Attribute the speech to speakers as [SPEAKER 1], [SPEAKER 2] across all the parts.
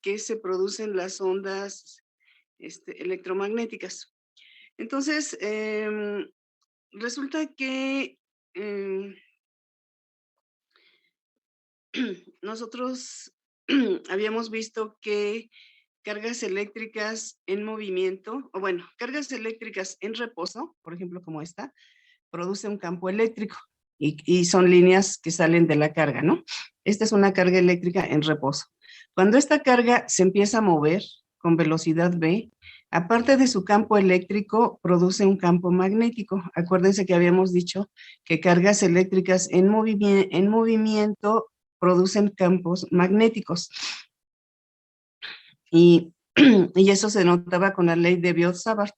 [SPEAKER 1] que se producen las ondas electromagnéticas. Entonces, resulta que em, nosotros habíamos visto que cargas eléctricas en movimiento, o bueno, cargas eléctricas en reposo, por ejemplo, como esta, produce un campo eléctrico y son líneas que salen de la carga, ¿no? Esta es una carga eléctrica en reposo. Cuando esta carga se empieza a mover con velocidad v, aparte de su campo eléctrico, produce un campo magnético. Acuérdense que habíamos dicho que cargas eléctricas en movimiento producen campos magnéticos. Y, y eso se notaba con la ley de Biot-Savart.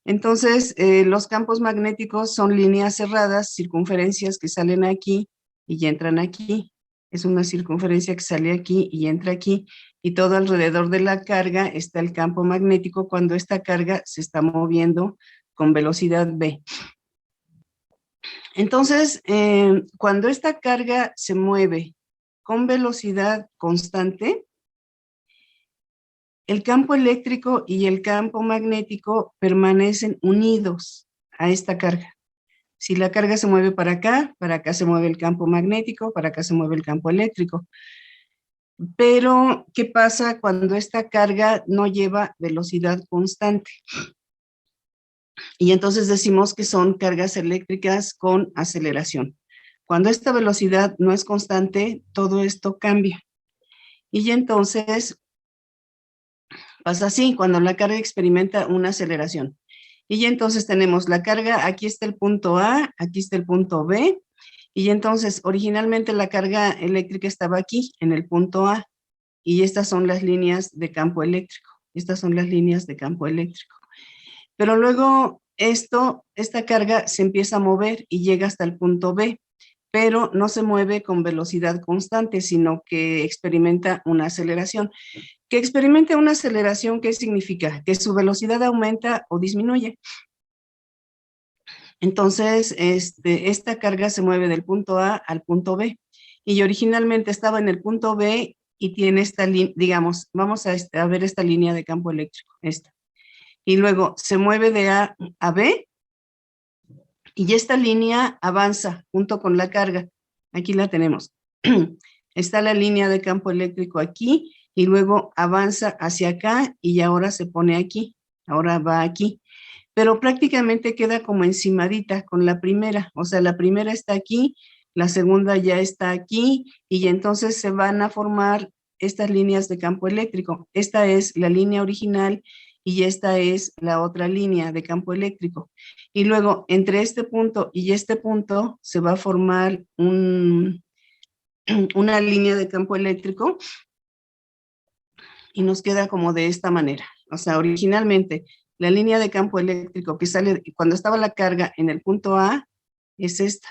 [SPEAKER 1] Entonces, los campos magnéticos son líneas cerradas, circunferencias que salen aquí y entran aquí. Es una circunferencia que sale aquí y entra aquí. Y todo alrededor de la carga está el campo magnético cuando esta carga se está moviendo con velocidad v. Entonces, cuando esta carga se mueve con velocidad constante, el campo eléctrico y el campo magnético permanecen unidos a esta carga. Si la carga se mueve para acá se mueve el campo magnético, para acá se mueve el campo eléctrico. Pero, ¿qué pasa cuando esta carga no lleva velocidad constante? Y entonces decimos que son cargas eléctricas con aceleración. Cuando esta velocidad no es constante, todo esto cambia. Y entonces pasa así, cuando la carga experimenta una aceleración. Y entonces tenemos la carga, aquí está el punto A, aquí está el punto B, y entonces originalmente la carga eléctrica estaba aquí, en el punto A, y estas son las líneas de campo eléctrico. Estas son las líneas de campo eléctrico. Pero luego esta carga se empieza a mover y llega hasta el punto B, pero no se mueve con velocidad constante, sino que experimenta una aceleración. Que experimente una aceleración, ¿qué significa? Que su velocidad aumenta o disminuye. Entonces, esta carga se mueve del punto A al punto B. Y originalmente estaba en el punto B y tiene esta línea, digamos, vamos a ver esta línea de campo eléctrico, esta. Y luego se mueve de A a B y esta línea avanza junto con la carga. Aquí la tenemos. Está la línea de campo eléctrico aquí y luego avanza hacia acá y ahora se pone aquí. Ahora va aquí. Pero prácticamente queda como encimadita con la primera. O sea, la primera está aquí, la segunda ya está aquí y entonces se van a formar estas líneas de campo eléctrico. Esta es la línea original y esta es la otra línea de campo eléctrico. Y luego, entre este punto y este punto, se va a formar una línea de campo eléctrico y nos queda como de esta manera. O sea, originalmente, la línea de campo eléctrico que sale cuando estaba la carga en el punto A es esta.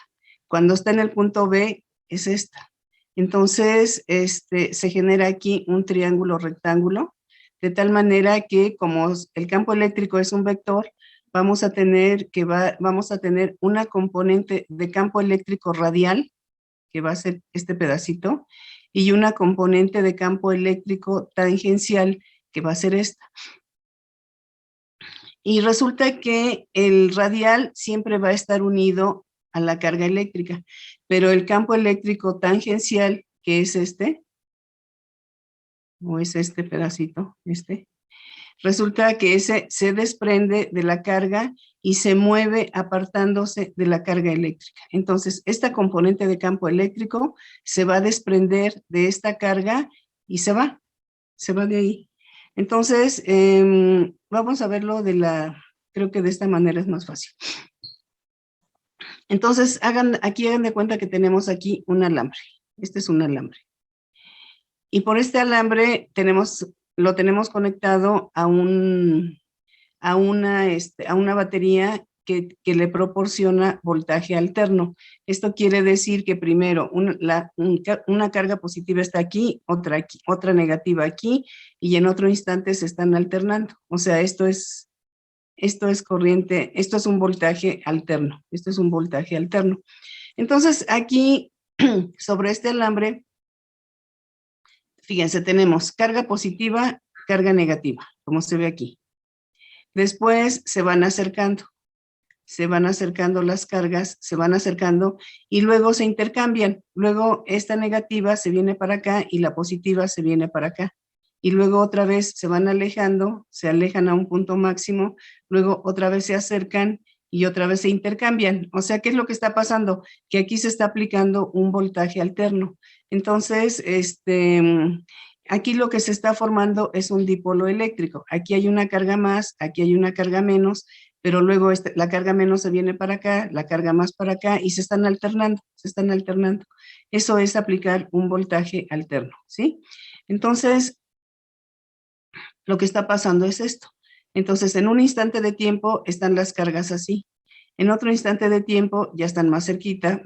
[SPEAKER 1] Cuando está en el punto B es esta. Entonces, se genera aquí un triángulo rectángulo, de tal manera que como el campo eléctrico es un vector, vamos a tener una componente de campo eléctrico radial, que va a ser este pedacito, y una componente de campo eléctrico tangencial, que va a ser esta. Y resulta que el radial siempre va a estar unido a la carga eléctrica, pero el campo eléctrico tangencial, que es o es este pedacito, resulta que ese se desprende de la carga y se mueve apartándose de la carga eléctrica. Entonces, esta componente de campo eléctrico se va a desprender de esta carga y se va de ahí. Entonces, vamos a verlo creo que de esta manera es más fácil. Entonces, aquí hagan de cuenta que tenemos aquí un alambre. Este es un alambre. Y por este alambre lo tenemos conectado a una batería que le proporciona voltaje alterno. Esto quiere decir que primero una carga positiva está aquí, otra negativa aquí, y en otro instante se están alternando. O sea, esto es corriente, esto es un voltaje alterno. Esto es un voltaje alterno. Entonces, aquí, sobre este alambre, Fíjense, tenemos carga positiva, carga negativa, como se ve aquí. Después se van acercando las cargas, se van acercando y luego se intercambian. Luego esta negativa se viene para acá y la positiva se viene para acá. Y luego otra vez se van alejando, se alejan a un punto máximo, luego otra vez se acercan y otra vez se intercambian. O sea, ¿qué es lo que está pasando? Que aquí se está aplicando un voltaje alterno. Entonces, aquí lo que se está formando es un dipolo eléctrico. Aquí hay una carga más, aquí hay una carga menos, pero luego la carga menos se viene para acá, la carga más para acá y se están alternando, Eso es aplicar un voltaje alterno, ¿sí? Entonces, lo que está pasando es esto. Entonces, en un instante de tiempo están las cargas así. En otro instante de tiempo ya están más cerquita,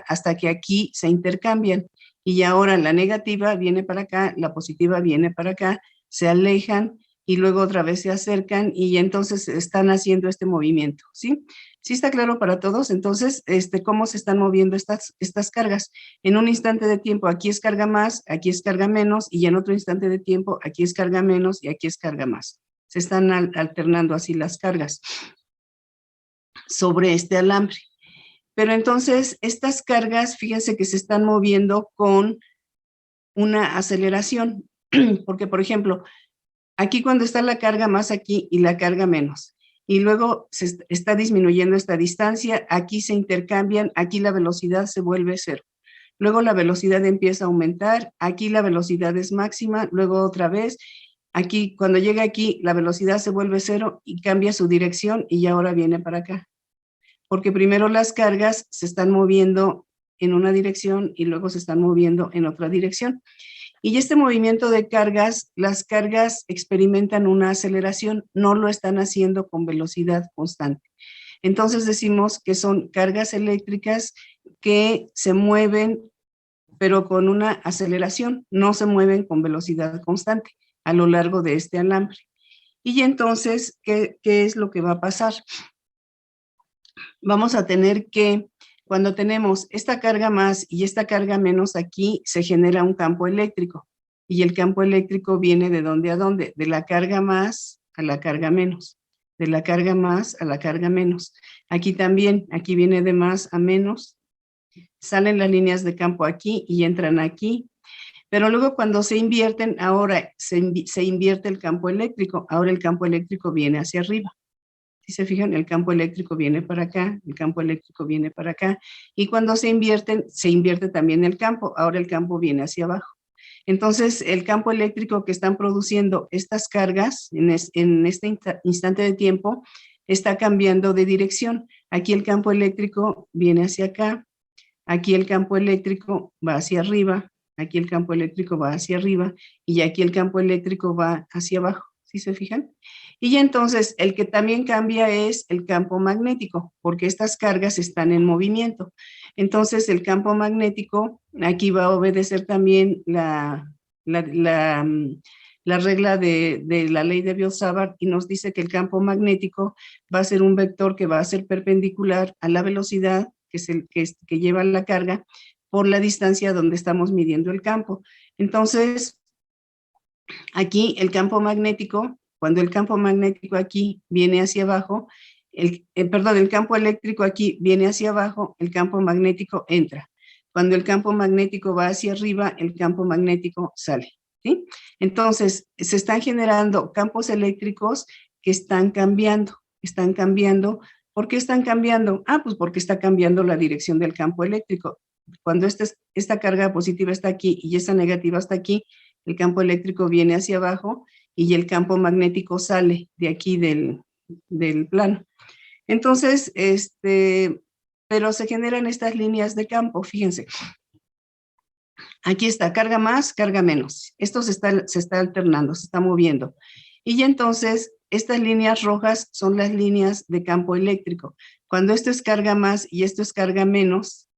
[SPEAKER 1] hasta que aquí se intercambian. Y ahora la negativa viene para acá, la positiva viene para acá, se alejan y luego otra vez se acercan y entonces están haciendo este movimiento, ¿sí? ¿Sí está claro para todos? Entonces, ¿cómo se están moviendo estas cargas? En un instante de tiempo aquí es carga más, aquí es carga menos y en otro instante de tiempo aquí es carga menos y aquí es carga más. Se están alternando así las cargas sobre este alambre. Pero entonces estas cargas, fíjense que se están moviendo con una aceleración, porque por ejemplo, aquí cuando está la carga más aquí y la carga menos, y luego se está disminuyendo esta distancia, aquí se intercambian, aquí la velocidad se vuelve cero. Luego la velocidad empieza a aumentar, aquí la velocidad es máxima, luego otra vez, aquí cuando llega aquí la velocidad se vuelve cero y cambia su dirección y ahora viene para acá. Porque primero las cargas se están moviendo en una dirección y luego se están moviendo en otra dirección. Y este movimiento de cargas, las cargas experimentan una aceleración, no lo están haciendo con velocidad constante. Entonces decimos que son cargas eléctricas que se mueven, pero con una aceleración, no se mueven con velocidad constante a lo largo de este alambre. Y entonces, ¿qué es lo que va a pasar? Vamos a tener que, cuando tenemos esta carga más y esta carga menos aquí, se genera un campo eléctrico. Y el campo eléctrico viene ¿de dónde a dónde? De la carga más a la carga menos. De la carga más a la carga menos. Aquí también, aquí viene de más a menos. Salen las líneas de campo aquí y entran aquí. Pero luego cuando se invierten, ahora se invierte el campo eléctrico. Ahora el campo eléctrico viene hacia arriba. Si se fijan, el campo eléctrico viene para acá, el campo eléctrico viene para acá, y cuando se invierten, se invierte también el campo, ahora el campo viene hacia abajo. Entonces, el campo eléctrico que están produciendo estas cargas en este instante de tiempo está cambiando de dirección. Aquí el campo eléctrico viene hacia acá, aquí el campo eléctrico va hacia arriba, aquí el campo eléctrico va hacia arriba, y aquí el campo eléctrico va hacia abajo. ¿Sí se fijan? Y entonces el que también cambia es el campo magnético, porque estas cargas están en movimiento. Entonces el campo magnético, aquí va a obedecer también la regla de la ley de Biot-Savart y nos dice que el campo magnético va a ser un vector que va a ser perpendicular a la velocidad que lleva la carga por la distancia donde estamos midiendo el campo. Entonces, aquí el campo magnético, cuando el campo magnético aquí viene hacia abajo, el campo eléctrico aquí viene hacia abajo, el campo magnético entra. Cuando el campo magnético va hacia arriba, el campo magnético sale, ¿sí? Entonces, se están generando campos eléctricos que están cambiando. ¿Por qué están cambiando? Pues porque está cambiando la dirección del campo eléctrico. Cuando esta carga positiva está aquí y esta negativa está aquí, el campo eléctrico viene hacia abajo y el campo magnético sale de aquí del plano. Entonces, pero se generan estas líneas de campo, fíjense. Aquí está carga más, carga menos. Esto se está alternando, se está moviendo. Y entonces, estas líneas rojas son las líneas de campo eléctrico. Cuando esto es carga más y esto es carga menos,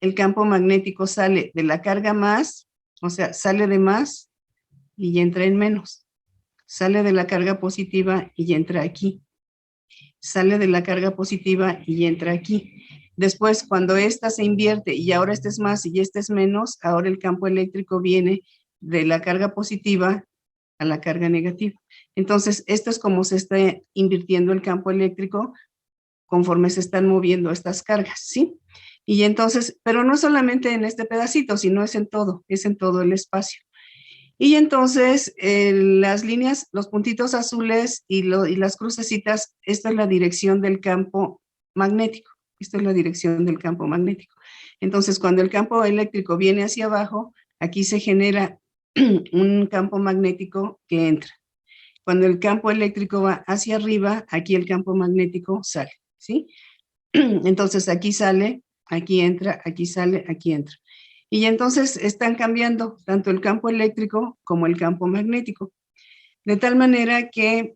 [SPEAKER 1] el campo magnético sale de la carga más, o sea, sale de más y entra en menos. Sale de la carga positiva y entra aquí. Sale de la carga positiva y entra aquí. Después, cuando esta se invierte y ahora este es más y este es menos, ahora el campo eléctrico viene de la carga positiva a la carga negativa. Entonces, esto es como se está invirtiendo el campo eléctrico conforme se están moviendo estas cargas, ¿sí? Y entonces, pero no solamente en este pedacito, sino es en todo el espacio. Y entonces, las líneas, los puntitos azules y las crucecitas, esta es la dirección del campo magnético. Esta es la dirección del campo magnético. Entonces, cuando el campo eléctrico viene hacia abajo, aquí se genera un campo magnético que entra. Cuando el campo eléctrico va hacia arriba, aquí el campo magnético sale, ¿sí? Entonces, aquí sale, aquí entra, aquí sale, aquí entra. Y entonces están cambiando tanto el campo eléctrico como el campo magnético. De tal manera que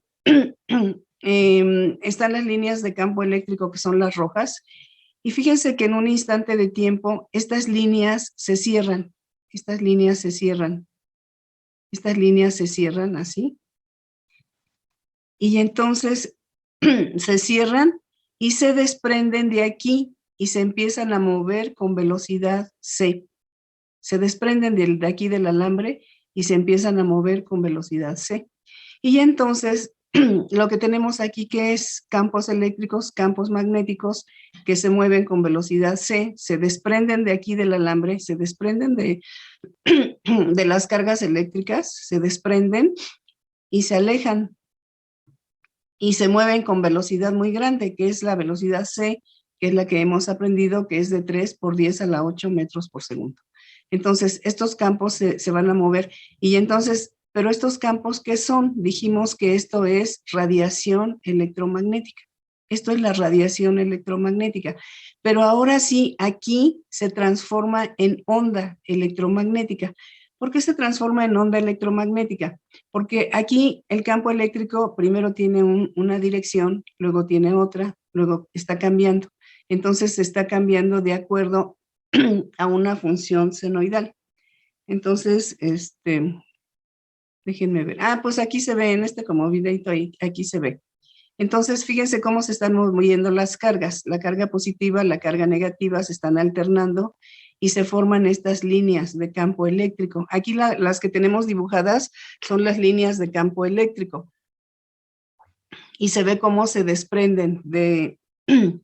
[SPEAKER 1] están las líneas de campo eléctrico que son las rojas. Y fíjense que en un instante de tiempo estas líneas se cierran. Estas líneas se cierran. Estas líneas se cierran así. Y entonces se cierran y se desprenden de aquí y se empiezan a mover con velocidad c. Se desprenden de aquí del alambre y se empiezan a mover con velocidad c. Y entonces lo que tenemos aquí que es campos eléctricos, campos magnéticos que se mueven con velocidad c, se desprenden de aquí del alambre, se desprenden de las cargas eléctricas, se desprenden y se alejan y se mueven con velocidad muy grande, que es la velocidad c, que es la que hemos aprendido, que es de 3 por 10 a la 8 metros por segundo. Entonces, estos campos se van a mover. Y entonces, pero estos campos, ¿qué son? Dijimos que esto es radiación electromagnética. Esto es la radiación electromagnética. Pero ahora sí, aquí se transforma en onda electromagnética. ¿Por qué se transforma en onda electromagnética? Porque aquí el campo eléctrico primero tiene una dirección, luego tiene otra, luego está cambiando. Entonces se está cambiando de acuerdo a una función senoidal. Entonces, déjenme ver. Pues aquí se ve en como videito, aquí se ve. Entonces, fíjense cómo se están moviendo las cargas. La carga positiva, la carga negativa se están alternando y se forman estas líneas de campo eléctrico. Aquí las que tenemos dibujadas son las líneas de campo eléctrico. Y se ve cómo se desprenden de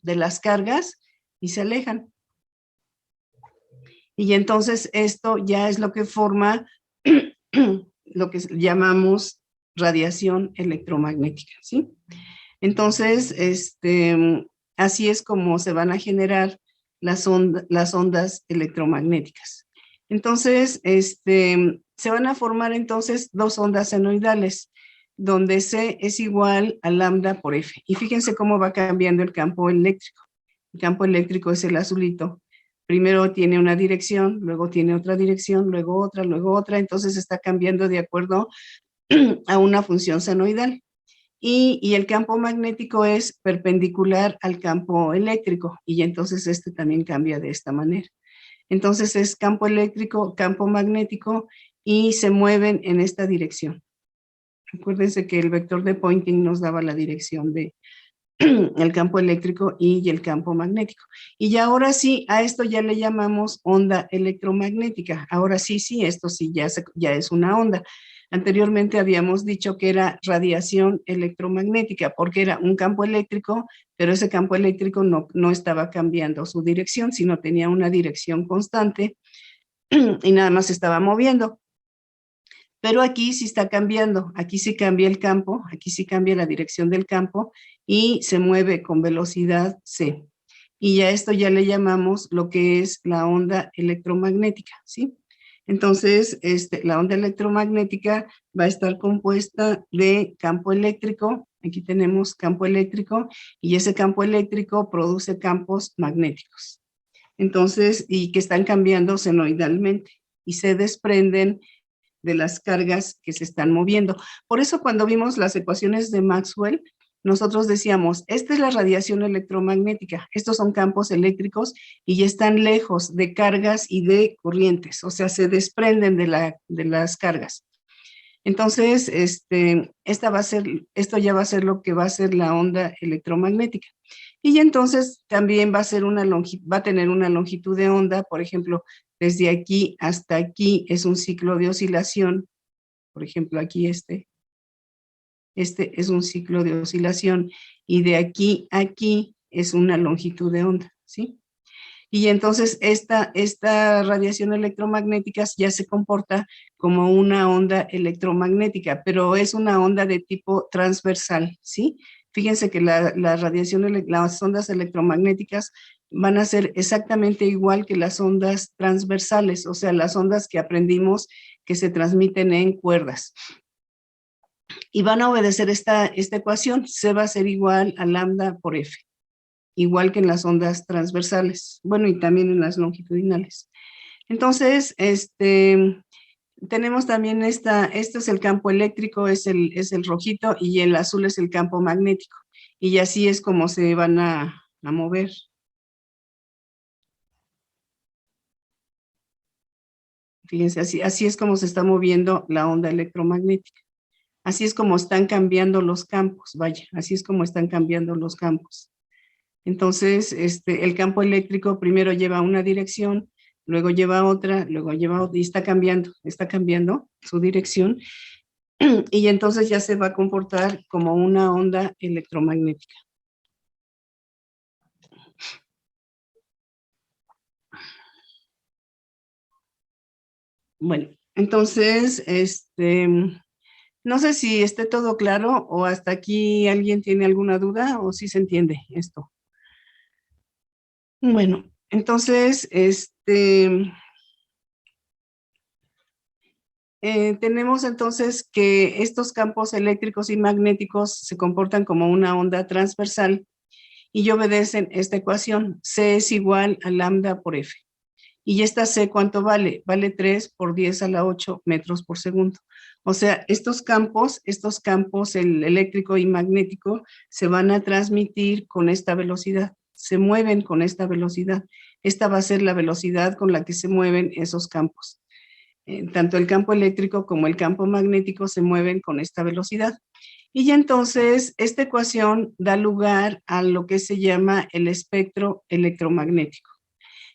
[SPEAKER 1] las cargas y se alejan. Y entonces esto ya es lo que forma lo que llamamos radiación electromagnética, ¿sí? Entonces, así es como se van a generar las ondas electromagnéticas. Entonces, se van a formar entonces dos ondas senoidales, donde C es igual a lambda por F. Y fíjense cómo va cambiando el campo eléctrico. El campo eléctrico es el azulito. Primero tiene una dirección, luego tiene otra dirección, luego otra, entonces está cambiando de acuerdo a una función senoidal. Y el campo magnético es perpendicular al campo eléctrico, y entonces también cambia de esta manera. Entonces es campo eléctrico, campo magnético, y se mueven en esta dirección. Acuérdense que el vector de Poynting nos daba la dirección de el campo eléctrico y el campo magnético. Y ya ahora sí, a esto ya le llamamos onda electromagnética. Ahora sí, esto sí ya es una onda. Anteriormente habíamos dicho que era radiación electromagnética, porque era un campo eléctrico, pero ese campo eléctrico no estaba cambiando su dirección, sino tenía una dirección constante y nada más se estaba moviendo. Pero aquí sí está cambiando, aquí sí cambia el campo, aquí sí cambia la dirección del campo y se mueve con velocidad c. Y a esto ya le llamamos lo que es la onda electromagnética, ¿sí? Entonces, la onda electromagnética va a estar compuesta de campo eléctrico, aquí tenemos campo eléctrico, y ese campo eléctrico produce campos magnéticos. Entonces, y que están cambiando senoidalmente y se desprenden de las cargas que se están moviendo. Por eso cuando vimos las ecuaciones de Maxwell, nosotros decíamos, esta es la radiación electromagnética, estos son campos eléctricos y están lejos de cargas y de corrientes, o sea, se desprenden de las cargas. Entonces, esto ya va a ser lo que va a ser la onda electromagnética. Y entonces también va a tener una longitud de onda, por ejemplo, Desde aquí hasta aquí es un ciclo de oscilación. Por ejemplo, aquí este es un ciclo de oscilación. Y de aquí a aquí es una longitud de onda, ¿sí? Y entonces esta radiación electromagnética ya se comporta como una onda electromagnética, pero es una onda de tipo transversal, ¿sí? Fíjense que la radiación, las ondas electromagnéticas van a ser exactamente igual que las ondas transversales, o sea, las ondas que aprendimos que se transmiten en cuerdas. Y van a obedecer esta ecuación, C va a ser igual a lambda por F, igual que en las ondas transversales, bueno, y también en las longitudinales. Entonces, tenemos también este es el campo eléctrico, es el rojito, y el azul es el campo magnético. Y así es como se van a mover. Fíjense, así es como se está moviendo la onda electromagnética. Así es como están cambiando los campos, vaya, así es como están cambiando los campos. Entonces, el campo eléctrico primero lleva una dirección, luego lleva otra, luego lleva otra, y está cambiando su dirección, y entonces ya se va a comportar como una onda electromagnética. Bueno, entonces, no sé si esté todo claro o hasta aquí alguien tiene alguna duda o si se entiende esto. Bueno, entonces, tenemos entonces que estos campos eléctricos y magnéticos se comportan como una onda transversal y obedecen esta ecuación. C es igual a lambda por F. Y esta C, ¿cuánto vale? Vale 3 por 10 a la 8 metros por segundo. O sea, estos campos, el eléctrico y magnético, se van a transmitir con esta velocidad, se mueven con esta velocidad. Esta va a ser la velocidad con la que se mueven esos campos. Tanto el campo eléctrico como el campo magnético se mueven con esta velocidad. Y entonces esta ecuación da lugar a lo que se llama el espectro electromagnético.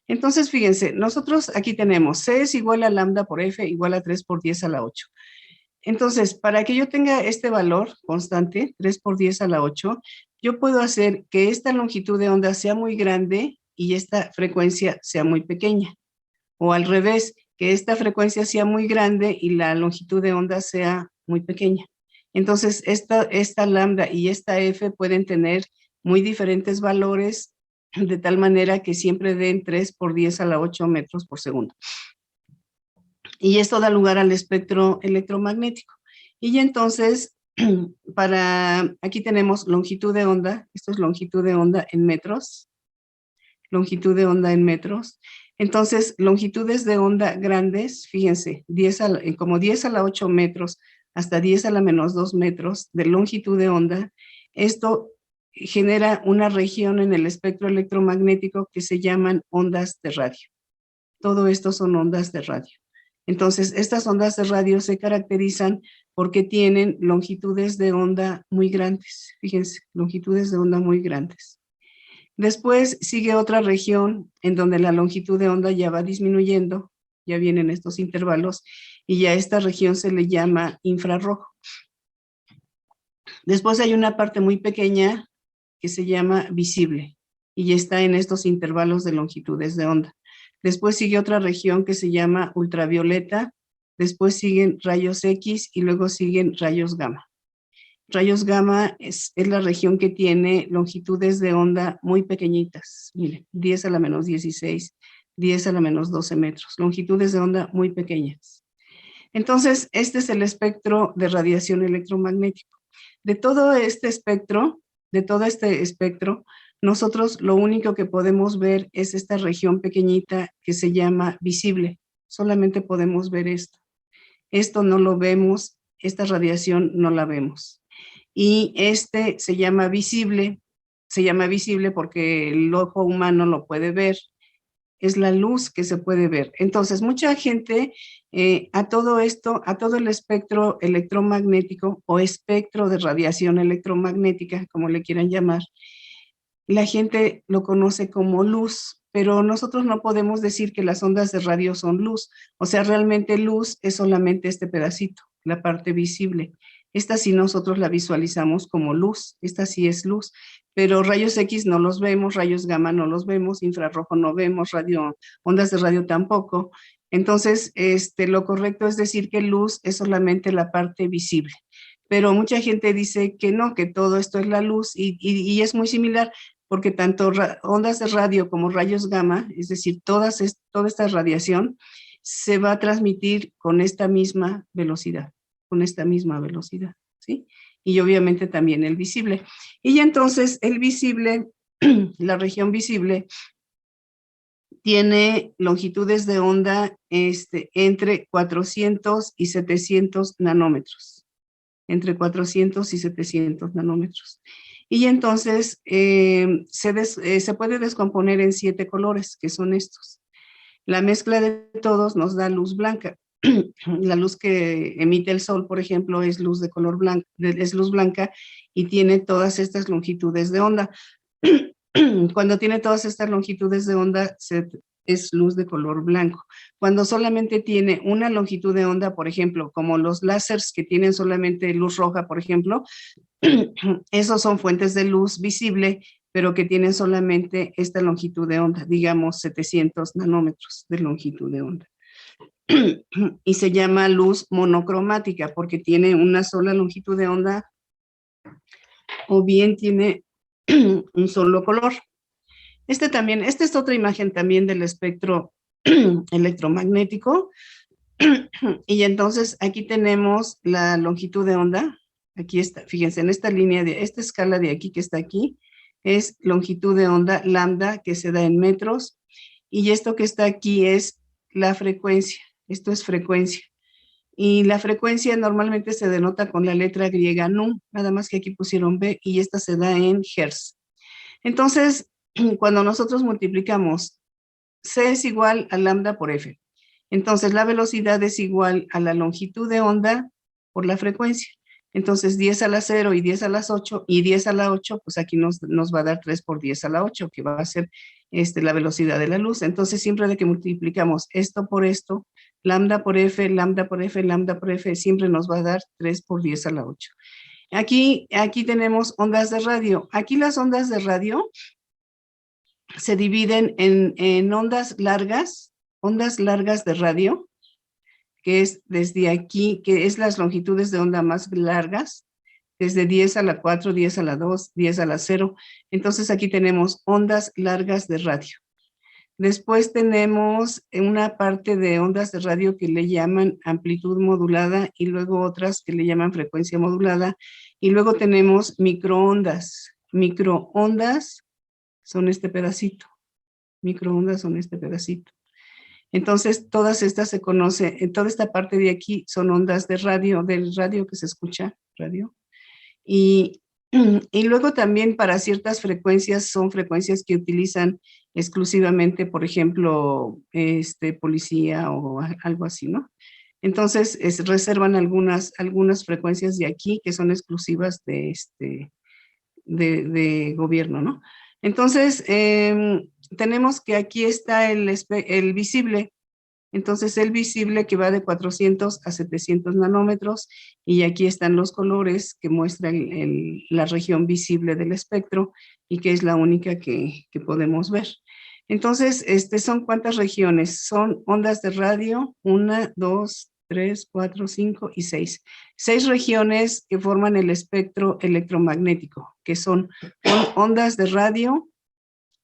[SPEAKER 1] Entonces, fíjense, nosotros aquí tenemos C es igual a lambda por F igual a 3 por 10 a la 8. Entonces, para que yo tenga este valor constante, 3 por 10 a la 8, yo puedo hacer que esta longitud de onda sea muy grande y esta frecuencia sea muy pequeña. O al revés, que esta frecuencia sea muy grande y la longitud de onda sea muy pequeña. Entonces, esta lambda y esta F pueden tener muy diferentes valores, de tal manera que siempre den 3 por 10 a la 8 metros por segundo. Y esto da lugar al espectro electromagnético. Y entonces, aquí tenemos longitud de onda, esto es longitud de onda en metros, longitud de onda en metros. Entonces, longitudes de onda grandes, fíjense, como 10 a la 8 metros hasta 10 a la menos 2 metros de longitud de onda, esto genera una región en el espectro electromagnético que se llaman ondas de radio. Todo esto son ondas de radio. Entonces, estas ondas de radio se caracterizan porque tienen longitudes de onda muy grandes. Fíjense, longitudes de onda muy grandes. Después sigue otra región en donde la longitud de onda ya va disminuyendo, ya vienen estos intervalos, y ya a esta región se le llama infrarrojo. Después hay una parte muy pequeña que se llama visible, y ya está en estos intervalos de longitudes de onda. Después sigue otra región que se llama ultravioleta, después siguen rayos X y luego siguen rayos gamma. Rayos gamma es la región que tiene longitudes de onda muy pequeñitas. Miren, 10 a la menos 16, 10 a la menos 12 metros. Longitudes de onda muy pequeñas. Entonces, este es el espectro de radiación electromagnética. De todo este espectro, nosotros lo único que podemos ver es esta región pequeñita que se llama visible. Solamente podemos ver esto. Esto no lo vemos, esta radiación no la vemos. Y se llama visible porque el ojo humano lo puede ver, es la luz que se puede ver. Entonces, mucha gente a todo esto, a todo el espectro electromagnético o espectro de radiación electromagnética, como le quieran llamar, la gente lo conoce como luz, pero nosotros no podemos decir que las ondas de radio son luz. O sea, realmente luz es solamente este pedacito, la parte visible. Esta sí nosotros la visualizamos como luz, esta sí es luz, pero rayos X no los vemos, rayos gamma no los vemos, infrarrojo no vemos, ondas de radio tampoco. Entonces, lo correcto es decir que luz es solamente la parte visible. Pero mucha gente dice que no, que todo esto es la luz y es muy similar porque tanto ondas de radio como rayos gamma, es decir, toda esta radiación se va a transmitir con esta misma velocidad, ¿sí? Y obviamente también el visible. Y entonces el visible, la región visible, tiene longitudes de onda entre 400 y 700 nanómetros. Entre 400 y 700 nanómetros. Y entonces se puede descomponer en 7 colores, que son estos. La mezcla de todos nos da luz blanca. La luz que emite el sol, por ejemplo, es luz de color blanco, es luz blanca y tiene todas estas longitudes de onda. Cuando tiene todas estas longitudes de onda, es luz de color blanco. Cuando solamente tiene una longitud de onda, por ejemplo, como los láseres que tienen solamente luz roja, por ejemplo, esos son fuentes de luz visible, pero que tienen solamente esta longitud de onda, digamos 700 nanómetros de longitud de onda. Y se llama luz monocromática porque tiene una sola longitud de onda o bien tiene un solo color. Esta es otra imagen también del espectro electromagnético. Y entonces aquí tenemos la longitud de onda. Aquí está, fíjense, en esta esta escala de aquí que está aquí, es longitud de onda lambda que se da en metros. Y esto que está aquí es la frecuencia. Esto es frecuencia. Y la frecuencia normalmente se denota con la letra griega nu, nada más que aquí pusieron B, y esta se da en hertz. Entonces, cuando nosotros multiplicamos C es igual a lambda por F. Entonces, la velocidad es igual a la longitud de onda por la frecuencia. Entonces, 10 a la 0 y 10 a las 8 y 10 a la 8, pues aquí nos va a dar 3 por 10 a la 8, que va a ser la velocidad de la luz. Entonces, siempre de que multiplicamos esto por esto, lambda por F, lambda por F, lambda por F, siempre nos va a dar 3 por 10 a la 8. Aquí tenemos ondas de radio. Aquí las ondas de radio se dividen en ondas largas de radio, que es desde aquí, que es las longitudes de onda más largas, desde 10 a la 4, 10 a la 2, 10 a la 0. Entonces aquí tenemos ondas largas de radio. Después tenemos una parte de ondas de radio que le llaman amplitud modulada y luego otras que le llaman frecuencia modulada. Y luego tenemos microondas. Microondas son este pedacito. Microondas son este pedacito. Entonces, todas estas se conocen, en toda esta parte de aquí son ondas de radio, del radio que se escucha, radio. Y luego también para ciertas frecuencias son frecuencias que utilizan exclusivamente, por ejemplo, policía o algo así, ¿no? Entonces, reservan algunas frecuencias de aquí que son exclusivas de gobierno, ¿no? Entonces, tenemos que aquí está el visible. Entonces, el visible que va de 400 a 700 nanómetros y aquí están los colores que muestran la región visible del espectro y que es la única que podemos ver. Entonces, ¿son cuántas regiones? Son ondas de radio, 1, 2, 3, 4, 5 y 6. 6 regiones que forman el espectro electromagnético, que son ondas de radio,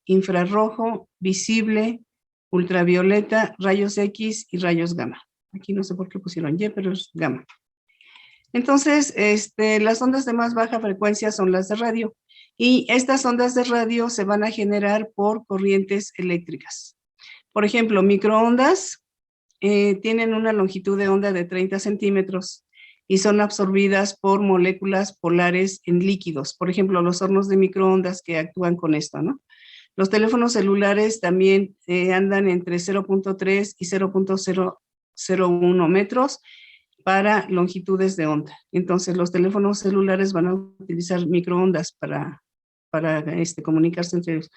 [SPEAKER 1] infrarrojo, visible, ultravioleta, rayos X y rayos gamma. Aquí no sé por qué pusieron Y, pero es gamma. Entonces, las ondas de más baja frecuencia son las de radio. Y estas ondas de radio se van a generar por corrientes eléctricas. Por ejemplo, microondas tienen una longitud de onda de 30 centímetros y son absorbidas por moléculas polares en líquidos. Por ejemplo, los hornos de microondas que actúan con esto, ¿no? Los teléfonos celulares también andan entre 0.3 y 0.001 metros para longitudes de onda. Entonces, los teléfonos celulares van a utilizar microondas para comunicarse entre ellos.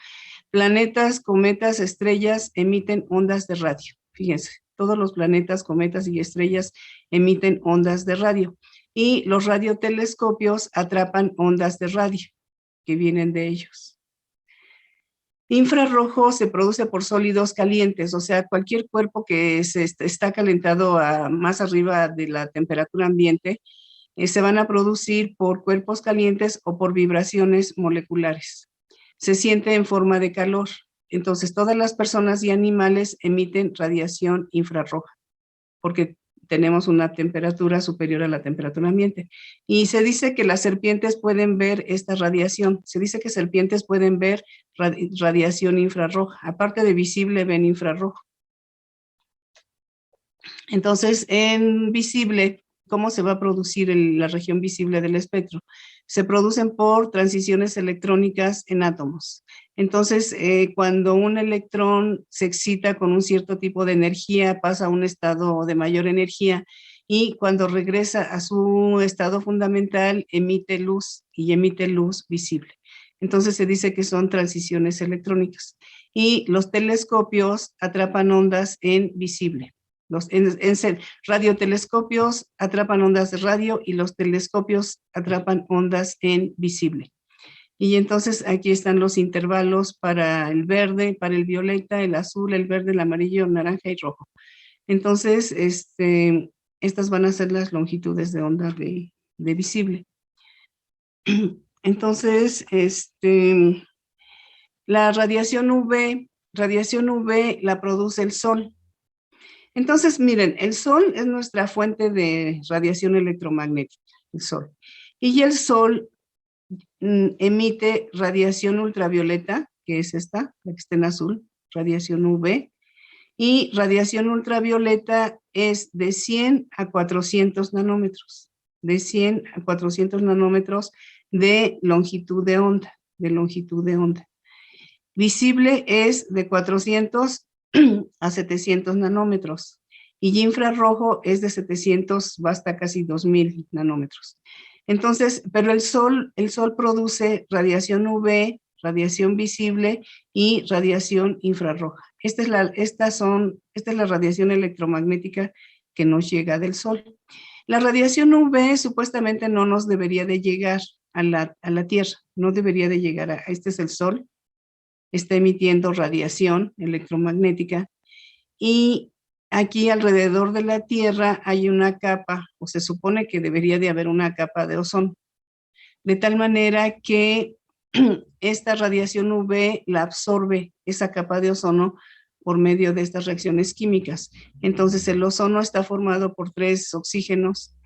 [SPEAKER 1] Planetas, cometas, estrellas emiten ondas de radio. Fíjense, todos los planetas, cometas y estrellas emiten ondas de radio. Y los radiotelescopios atrapan ondas de radio que vienen de ellos. Infrarrojo se produce por sólidos calientes, o sea, cualquier cuerpo que está calentado más arriba de la temperatura ambiente, se van a producir por cuerpos calientes o por vibraciones moleculares. Se siente en forma de calor. Entonces, todas las personas y animales emiten radiación infrarroja, porque tenemos una temperatura superior a la temperatura ambiente. Y se dice que las serpientes pueden ver esta radiación. Se dice que serpientes pueden ver radiación infrarroja. Aparte de visible, ven infrarrojo. Entonces, en visible, ¿cómo se va a producir la región visible del espectro? Se producen por transiciones electrónicas en átomos. Entonces, cuando un electrón se excita con un cierto tipo de energía, pasa a un estado de mayor energía, y cuando regresa a su estado fundamental, emite luz, y emite luz visible. Entonces se dice que son transiciones electrónicas. Y los telescopios atrapan ondas en visible. En radiotelescopios atrapan ondas de radio y los telescopios atrapan ondas en visible. Y entonces aquí están los intervalos para el verde, para el violeta, el azul, el verde, el amarillo, naranja y rojo. Entonces, estas van a ser las longitudes de onda de visible. Entonces, la radiación UV la produce el Sol. Entonces, miren, el Sol es nuestra fuente de radiación electromagnética, el Sol. Y el Sol emite radiación ultravioleta, que es esta, la que está en azul, radiación UV. Y radiación ultravioleta es de 100 a 400 nanómetros. De 100 a 400 nanómetros de longitud de onda, Visible es de 400 a 700 nanómetros y infrarrojo es de 700 hasta casi 2000 nanómetros. Entonces, pero el Sol produce radiación UV, radiación visible y radiación infrarroja. Esta es la radiación electromagnética que nos llega del Sol. La radiación UV supuestamente no nos debería de llegar a la Tierra, no debería de llegar este es el Sol, está emitiendo radiación electromagnética y aquí alrededor de la Tierra hay una capa, o se supone que debería de haber una capa de ozono, de tal manera que esta radiación UV la absorbe esa capa de ozono por medio de estas reacciones químicas. Entonces el ozono está formado por 3 oxígenos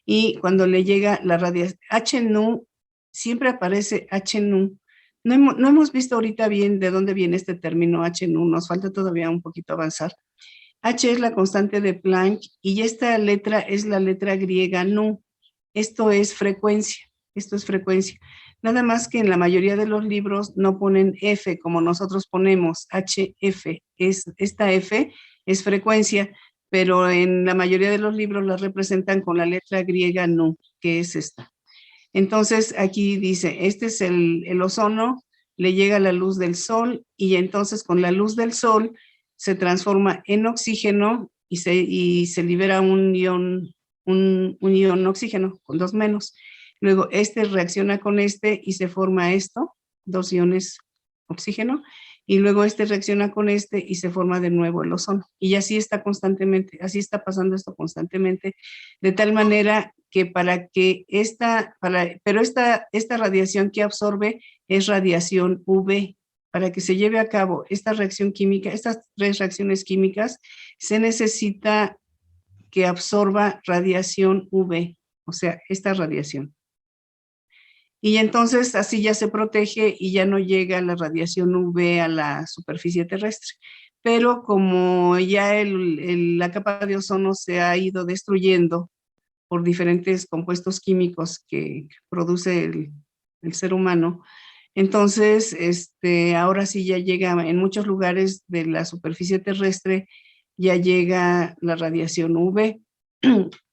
[SPEAKER 1] y cuando le llega la radiación HNU, siempre aparece HNU. No hemos visto ahorita bien de dónde viene este término HNU, nos falta todavía un poquito avanzar. H es la constante de Planck y esta letra es la letra griega nu. Esto es frecuencia. Nada más que en la mayoría de los libros no ponen F como nosotros ponemos, HF. Esta F es frecuencia, pero en la mayoría de los libros la representan con la letra griega nu, que es esta. Entonces aquí dice, este es el ozono, le llega la luz del sol y entonces con la luz del sol se transforma en oxígeno y se libera un ion oxígeno con 2 menos. Luego este reacciona con este y se forma esto, 2 iones oxígeno, y luego este reacciona con este y se forma de nuevo el ozono. Y así está constantemente, así está pasando esto constantemente, de tal manera que esta radiación que absorbe es radiación UV. Para que se lleve a cabo esta reacción química, estas 3 reacciones químicas, se necesita que absorba radiación UV, o sea, esta radiación. Y entonces así ya se protege y ya no llega la radiación UV a la superficie terrestre. Pero como ya la capa de ozono se ha ido destruyendo por diferentes compuestos químicos que produce el ser humano, entonces ahora sí ya llega en muchos lugares de la superficie terrestre, ya llega la radiación UV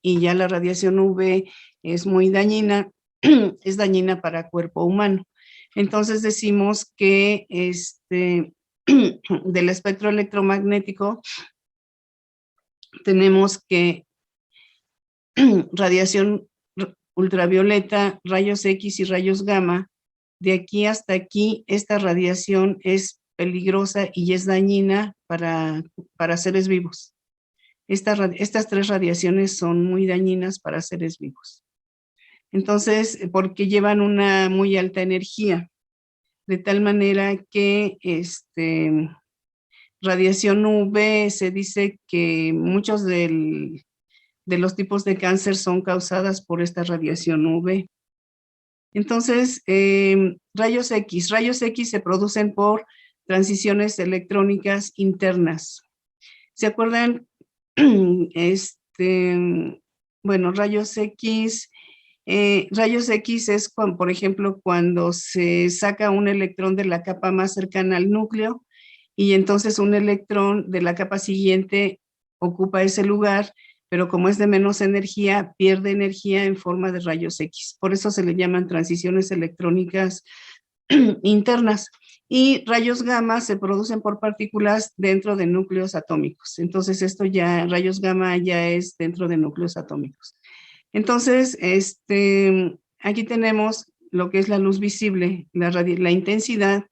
[SPEAKER 1] y ya la radiación UV es muy dañina, es dañina para cuerpo humano. Entonces decimos que del espectro electromagnético tenemos que radiación ultravioleta, rayos X y rayos gamma. De aquí hasta aquí, esta radiación es peligrosa y es dañina para seres vivos. Estas tres radiaciones son muy dañinas para seres vivos. Entonces, porque llevan una muy alta energía, de tal manera que radiación UV se dice que muchos de los tipos de cáncer son causadas por esta radiación UV. Entonces, rayos X se producen por transiciones electrónicas internas. ¿Se acuerdan? Bueno, rayos X es, por ejemplo, cuando se saca un electrón de la capa más cercana al núcleo y entonces un electrón de la capa siguiente ocupa ese lugar, pero como es de menos energía, pierde energía en forma de rayos X. Por eso se le llaman transiciones electrónicas internas. Y rayos gamma se producen por partículas dentro de núcleos atómicos. Entonces rayos gamma ya es dentro de núcleos atómicos. Entonces, aquí tenemos lo que es la luz visible, la intensidad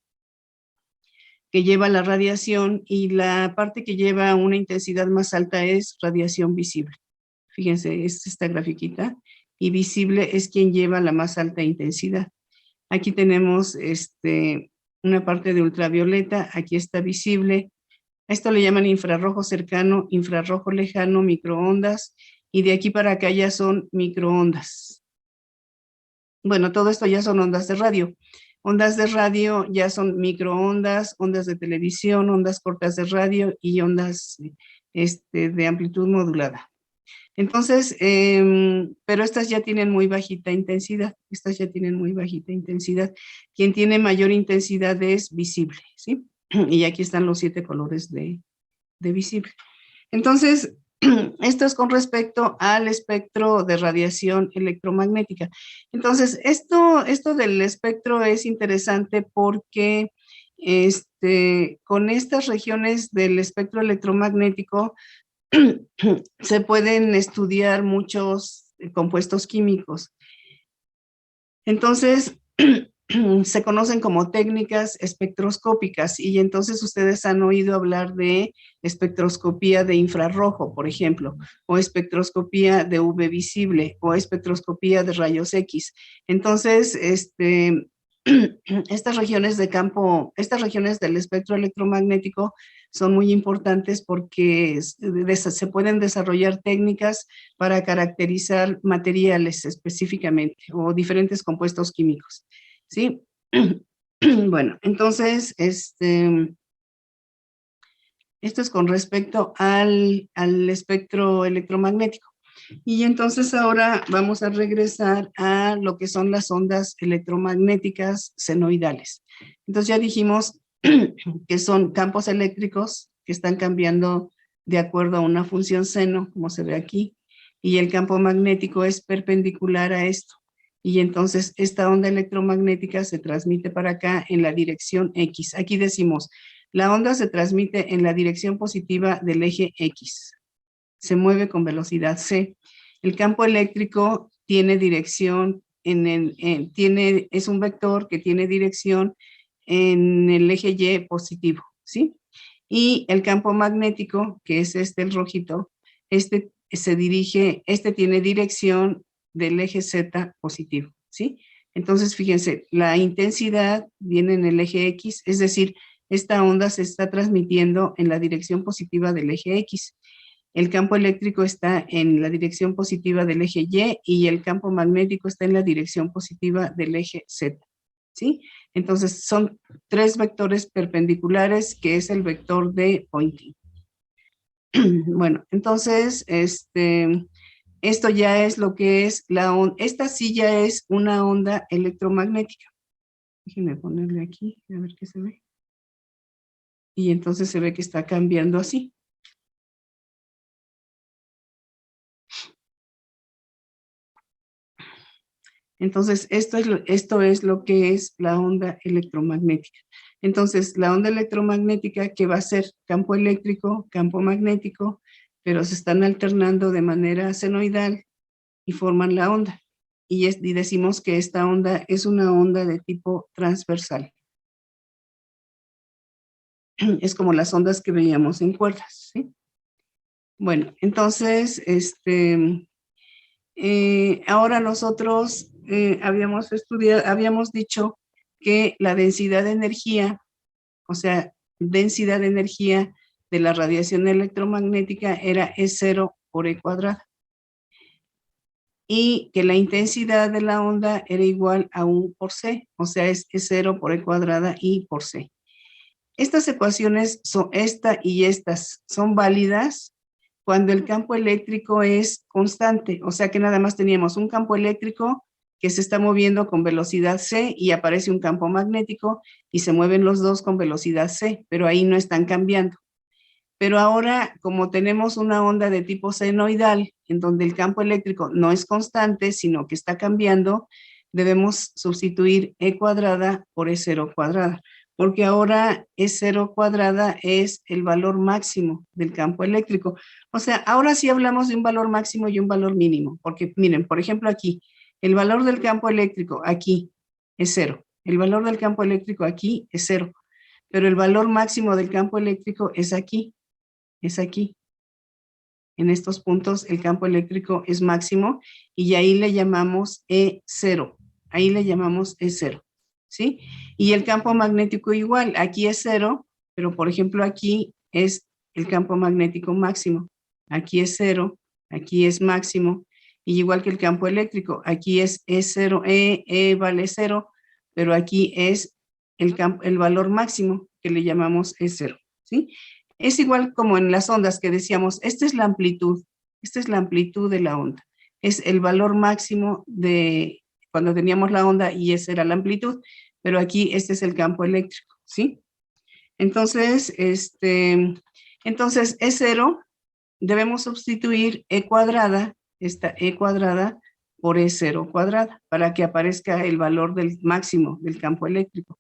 [SPEAKER 1] que lleva la radiación, y la parte que lleva una intensidad más alta es radiación visible. Fíjense, es esta grafiquita, y visible es quien lleva la más alta intensidad. Aquí tenemos una parte de ultravioleta, aquí está visible. A esto le llaman infrarrojo cercano, infrarrojo lejano, microondas, y de aquí para acá ya son microondas. Bueno, todo esto ya son ondas de radio. Ondas de radio ya son microondas, ondas de televisión, ondas cortas de radio y ondas de amplitud modulada. Entonces, pero estas ya tienen muy bajita intensidad. Quien tiene mayor intensidad es visible, ¿sí? Y aquí están los 7 colores de visible. Entonces, esto es con respecto al espectro de radiación electromagnética. Entonces, esto del espectro es interesante porque con estas regiones del espectro electromagnético se pueden estudiar muchos compuestos químicos. Entonces, se conocen como técnicas espectroscópicas, y entonces ustedes han oído hablar de espectroscopía de infrarrojo, por ejemplo, o espectroscopía de UV visible, o espectroscopía de rayos X. Entonces, estas regiones de campo, estas regiones del espectro electromagnético son muy importantes porque se pueden desarrollar técnicas para caracterizar materiales específicamente o diferentes compuestos químicos, ¿sí? Bueno, entonces, esto es con respecto al espectro electromagnético. Y entonces ahora vamos a regresar a lo que son las ondas electromagnéticas senoidales. Entonces ya dijimos que son campos eléctricos que están cambiando de acuerdo a una función seno, como se ve aquí, y el campo magnético es perpendicular a esto. Y entonces esta onda electromagnética se transmite para acá en la dirección X. Aquí decimos, la onda se transmite en la dirección positiva del eje X. Se mueve con velocidad c. El campo eléctrico tiene dirección, es un vector que tiene dirección en el eje Y positivo, ¿sí? Y el campo magnético, que es el rojito, tiene dirección del eje Z positivo, ¿sí? Entonces, fíjense, la intensidad viene en el eje X, es decir, esta onda se está transmitiendo en la dirección positiva del eje X. El campo eléctrico está en la dirección positiva del eje Y y el campo magnético está en la dirección positiva del eje Z, ¿sí? Entonces, son 3 vectores perpendiculares, que es el vector de Poynting. Bueno, entonces, esto ya es lo que es la onda. Esta sí ya es una onda electromagnética. Déjenme ponerle aquí, a ver qué se ve. Y entonces se ve que está cambiando así. Entonces, esto es lo que es la onda electromagnética. Entonces, la onda electromagnética que va a ser campo eléctrico, campo magnético, pero se están alternando de manera senoidal y forman la onda. Y decimos que esta onda es una onda de tipo transversal. Es como las ondas que veíamos en cuerdas, ¿sí? Bueno, entonces, ahora nosotros habíamos dicho que la densidad de energía, o sea, densidad de energía de la radiación electromagnética era E0 por E cuadrada. Y que la intensidad de la onda era igual a 1 por C, o sea, es E0 por E cuadrada y por C. Estas ecuaciones, esta y estas, son válidas cuando el campo eléctrico es constante, o sea que nada más teníamos un campo eléctrico que se está moviendo con velocidad C y aparece un campo magnético y se mueven los dos con velocidad C, pero ahí no están cambiando. Pero ahora, como tenemos una onda de tipo senoidal, en donde el campo eléctrico no es constante, sino que está cambiando, debemos sustituir E cuadrada por E0 cuadrada, porque ahora E0 cuadrada es el valor máximo del campo eléctrico. O sea, ahora sí hablamos de un valor máximo y un valor mínimo, porque miren, por ejemplo aquí, el valor del campo eléctrico aquí es 0, el valor del campo eléctrico aquí es 0, pero el valor máximo del campo eléctrico es aquí. Es aquí. En estos puntos el campo eléctrico es máximo y ahí le llamamos E0. Ahí le llamamos E0. ¿Sí? Y el campo magnético igual. Aquí es 0, pero por ejemplo aquí es el campo magnético máximo. Aquí es 0, aquí es máximo. Y igual que el campo eléctrico, aquí es E0, E vale 0, pero aquí es el valor máximo que le llamamos E0. ¿Sí? Es igual como en las ondas que decíamos, esta es la amplitud de la onda. Es el valor máximo de cuando teníamos la onda y esa era la amplitud, pero aquí este es el campo eléctrico, ¿sí? Entonces, entonces E0 debemos sustituir E cuadrada, esta E cuadrada, por E0 cuadrada, para que aparezca el valor del máximo del campo eléctrico.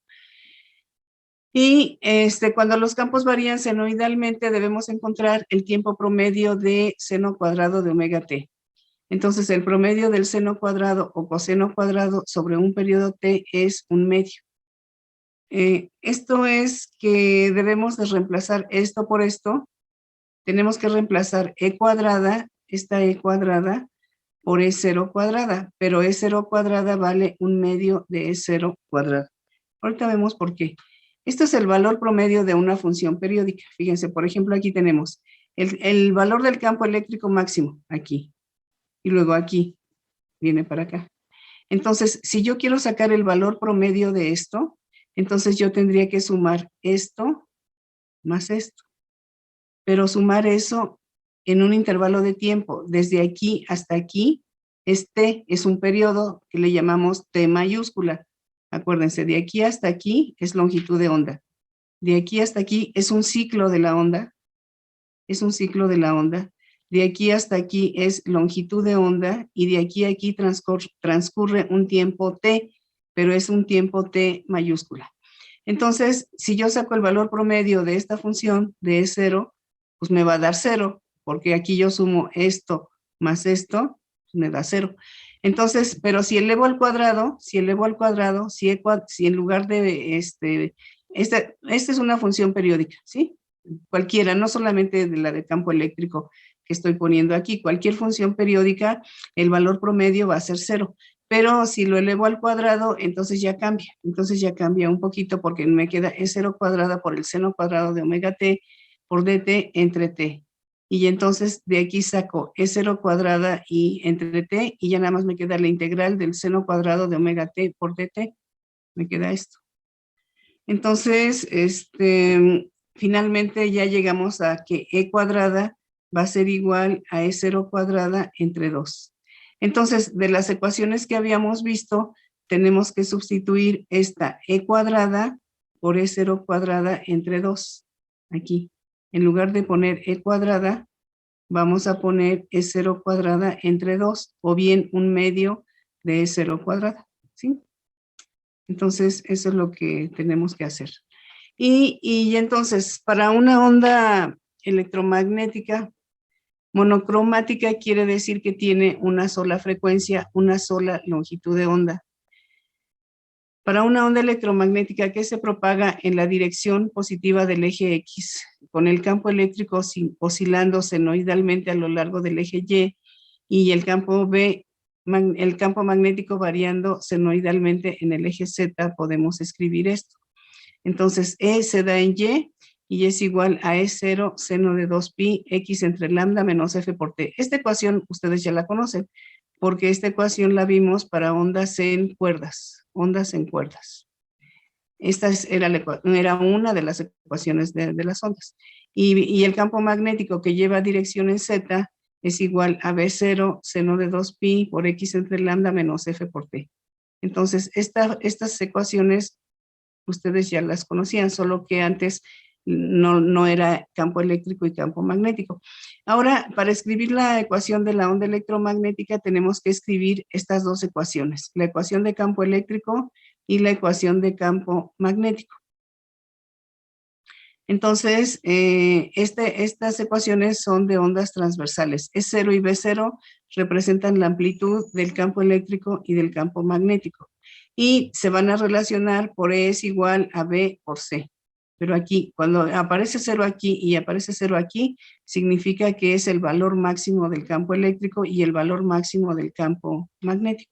[SPEAKER 1] Y cuando los campos varían senoidalmente, debemos encontrar el tiempo promedio de seno cuadrado de omega t. Entonces, el promedio del seno cuadrado o coseno cuadrado sobre un periodo t es 1/2. Esto es que debemos de reemplazar esto por esto. Tenemos que reemplazar e cuadrada, esta e cuadrada, por E0 cuadrada, pero E0 cuadrada vale 1/2 de E0 cuadrada. Ahorita vemos por qué. Esto es el valor promedio de una función periódica. Fíjense, por ejemplo, aquí tenemos el valor del campo eléctrico máximo, aquí. Y luego aquí, viene para acá. Entonces, si yo quiero sacar el valor promedio de esto, entonces yo tendría que sumar esto más esto. Pero sumar eso en un intervalo de tiempo, desde aquí hasta aquí, es t, es un periodo que le llamamos t mayúscula. Acuérdense, de aquí hasta aquí es longitud de onda. De aquí hasta aquí es un ciclo de la onda. Es un ciclo de la onda. De aquí hasta aquí es longitud de onda y de aquí a aquí transcurre un tiempo t, pero es un tiempo t mayúscula. Entonces, si yo saco el valor promedio de esta función de E0, pues me va a dar 0, porque aquí yo sumo esto más esto, pues me da 0. Entonces, pero si elevo al cuadrado, si en lugar de esta es una función periódica, ¿sí? Cualquiera, no solamente de la de campo eléctrico que estoy poniendo aquí, cualquier función periódica, el valor promedio va a ser 0. Pero si lo elevo al cuadrado, entonces ya cambia un poquito porque me queda E0 cuadrada por el seno cuadrado de omega t por dt entre t. Y entonces de aquí saco E0 cuadrada y entre t y ya nada más me queda la integral del seno cuadrado de omega t por dt. Me queda esto. Entonces, finalmente ya llegamos a que E cuadrada va a ser igual a E0 cuadrada entre 2. Entonces, de las ecuaciones que habíamos visto, tenemos que sustituir esta E cuadrada por E0 cuadrada entre 2. Aquí, en lugar de poner E cuadrada, vamos a poner E0 cuadrada entre 2, o bien 1/2 de E0 cuadrada, ¿sí? Entonces, eso es lo que tenemos que hacer. Y entonces, para una onda electromagnética monocromática quiere decir que tiene una sola frecuencia, una sola longitud de onda. Para una onda electromagnética que se propaga en la dirección positiva del eje X, con el campo eléctrico oscilando senoidalmente a lo largo del eje Y el campo B, el campo magnético variando senoidalmente en el eje Z, podemos escribir esto. Entonces, E se da en y es igual a E0 seno de 2pi X entre lambda menos F por T. Esta ecuación ustedes ya la conocen, porque esta ecuación la vimos para ondas en cuerdas, Esta era una de las ecuaciones de las ondas. Y el campo magnético que lleva dirección en Z es igual a B0 seno de 2pi por X entre lambda menos F por T. Entonces, estas ecuaciones ustedes ya las conocían, solo que antes no era campo eléctrico y campo magnético. Ahora, para escribir la ecuación de la onda electromagnética, tenemos que escribir estas dos ecuaciones, la ecuación de campo eléctrico y la ecuación de campo magnético. Entonces, estas ecuaciones son de ondas transversales. E0 y B0 representan la amplitud del campo eléctrico y del campo magnético. Y se van a relacionar por E es igual a B por C. Pero aquí, cuando aparece 0 aquí y aparece 0 aquí, significa que es el valor máximo del campo eléctrico y el valor máximo del campo magnético.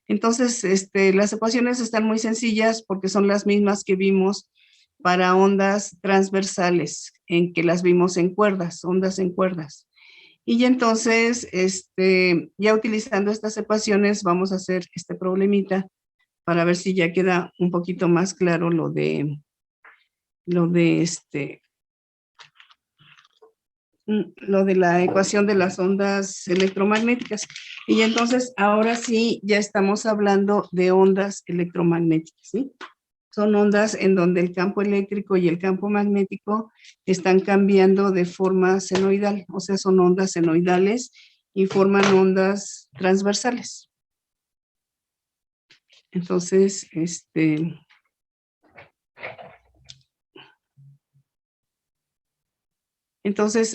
[SPEAKER 1] Entonces, las ecuaciones están muy sencillas porque son las mismas que vimos para ondas transversales, en que las vimos en cuerdas, ondas en cuerdas. Y entonces, ya utilizando estas ecuaciones, vamos a hacer este problemita para ver si ya queda un poquito más claro lo de la ecuación de las ondas electromagnéticas. Y entonces, ahora sí, ya estamos hablando de ondas electromagnéticas, ¿sí? Son ondas en donde el campo eléctrico y el campo magnético están cambiando de forma senoidal, o sea, son ondas senoidales y forman ondas transversales. Entonces,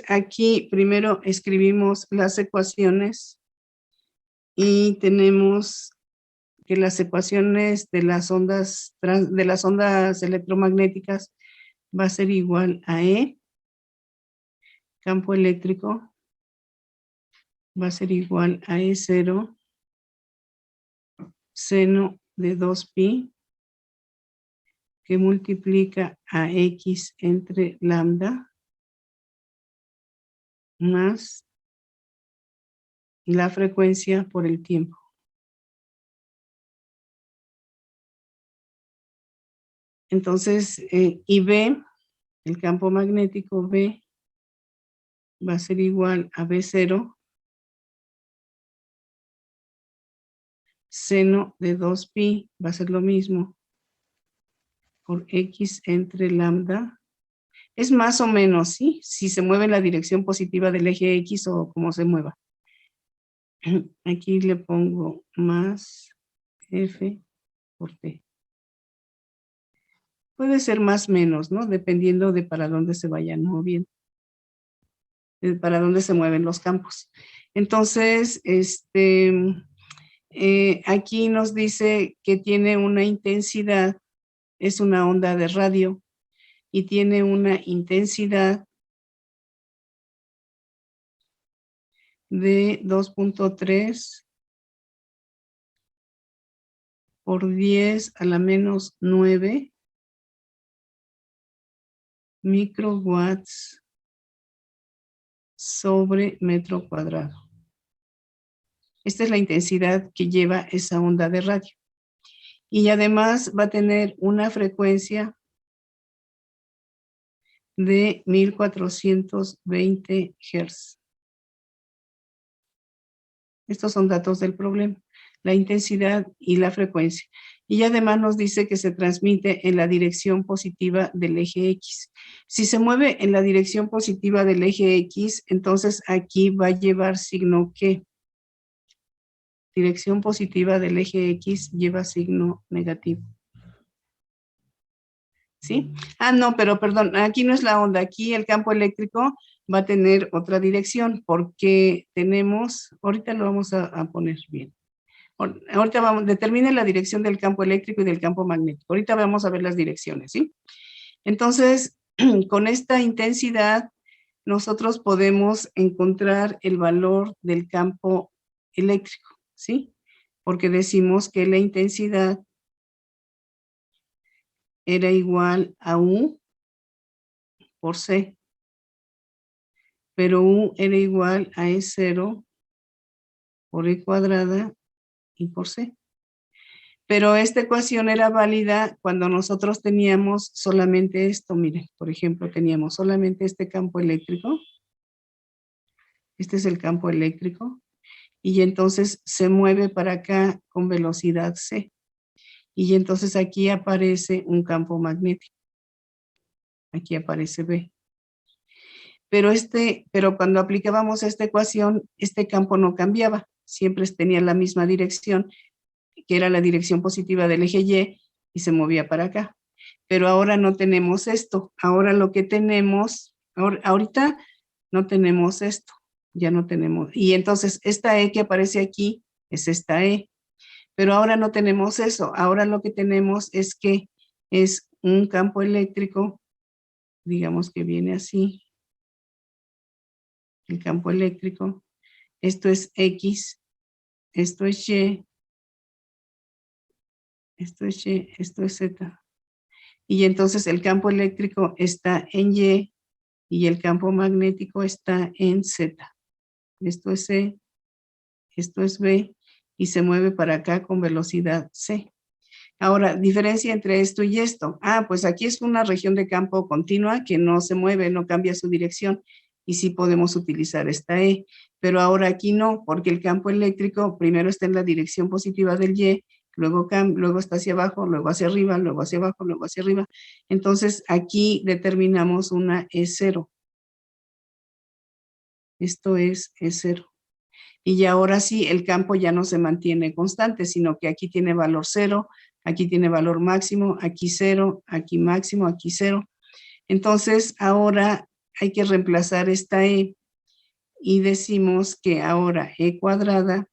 [SPEAKER 1] aquí primero escribimos las ecuaciones y tenemos que las ecuaciones de las ondas electromagnéticas va a ser igual a E, campo eléctrico, va a ser igual a E0, seno de 2pi, que multiplica a X entre lambda, más la frecuencia por el tiempo. Entonces, y B, el campo magnético B, va a ser igual a B0, seno de 2pi, va a ser lo mismo, por X entre lambda. Es más o menos, ¿sí? Si se mueve en la dirección positiva del eje X o como se mueva. Aquí le pongo más F por T. Puede ser más o menos, ¿no? Dependiendo de para dónde se vayan moviendo. Para dónde se mueven los campos. Entonces, aquí nos dice que tiene una intensidad, es una onda de radio, y tiene una intensidad de 2.3 por 10 a la menos 9 microwatts sobre metro cuadrado. Esta es la intensidad que lleva esa onda de radio. Y además va a tener una frecuencia de 1420 Hz. Estos son datos del problema, la intensidad y la frecuencia. Y además nos dice que se transmite en la dirección positiva del eje X. Si se mueve en la dirección positiva del eje X, entonces aquí va a llevar signo ¿qué? dirección positiva del eje X lleva signo negativo. ¿Sí? Ah, no, pero perdón, aquí no es la onda, aquí el campo eléctrico va a tener otra dirección porque tenemos, ahorita lo vamos a poner bien. Ahorita vamos, determine la dirección del campo eléctrico y del campo magnético. Ahorita vamos a ver las direcciones, ¿sí? Entonces, con esta intensidad, nosotros podemos encontrar el valor del campo eléctrico, ¿sí? Porque decimos que la intensidad era igual a U por C, pero U era igual a E0 por E cuadrada y por C. Pero esta ecuación era válida cuando nosotros teníamos solamente esto, miren, por ejemplo, teníamos solamente este campo eléctrico. Este es el campo eléctrico. Y entonces se mueve para acá con velocidad C. Y entonces aquí aparece un campo magnético. Aquí aparece B. Pero cuando aplicábamos esta ecuación, este campo no cambiaba. Siempre tenía la misma dirección, que era la dirección positiva del eje Y se movía para acá. Pero ahora no tenemos esto. Ahora lo que tenemos, ahorita no tenemos esto. Ya no tenemos. Y entonces esta E que aparece aquí es esta E. Pero ahora no tenemos eso. Ahora lo que tenemos es que es un campo eléctrico, digamos que viene así, el campo eléctrico. Esto es X, esto es Y, esto es Y, esto es Z. Y entonces el campo eléctrico está en y el campo magnético está en Z. Esto es C, esto es B, y se mueve para acá con velocidad C. Ahora, diferencia entre esto y esto. Ah, pues aquí es una región de campo continua que no se mueve, no cambia su dirección, y sí podemos utilizar esta E. Pero ahora aquí no, porque el campo eléctrico primero está en la dirección positiva del Y, luego está hacia abajo, luego hacia arriba, luego hacia abajo, luego hacia arriba. Entonces, aquí determinamos una E0. Esto es E0. Y ahora sí, el campo ya no se mantiene constante, sino que aquí tiene valor 0, aquí tiene valor máximo, aquí 0, aquí máximo, aquí 0. Entonces, ahora hay que reemplazar esta E y decimos que ahora E cuadrada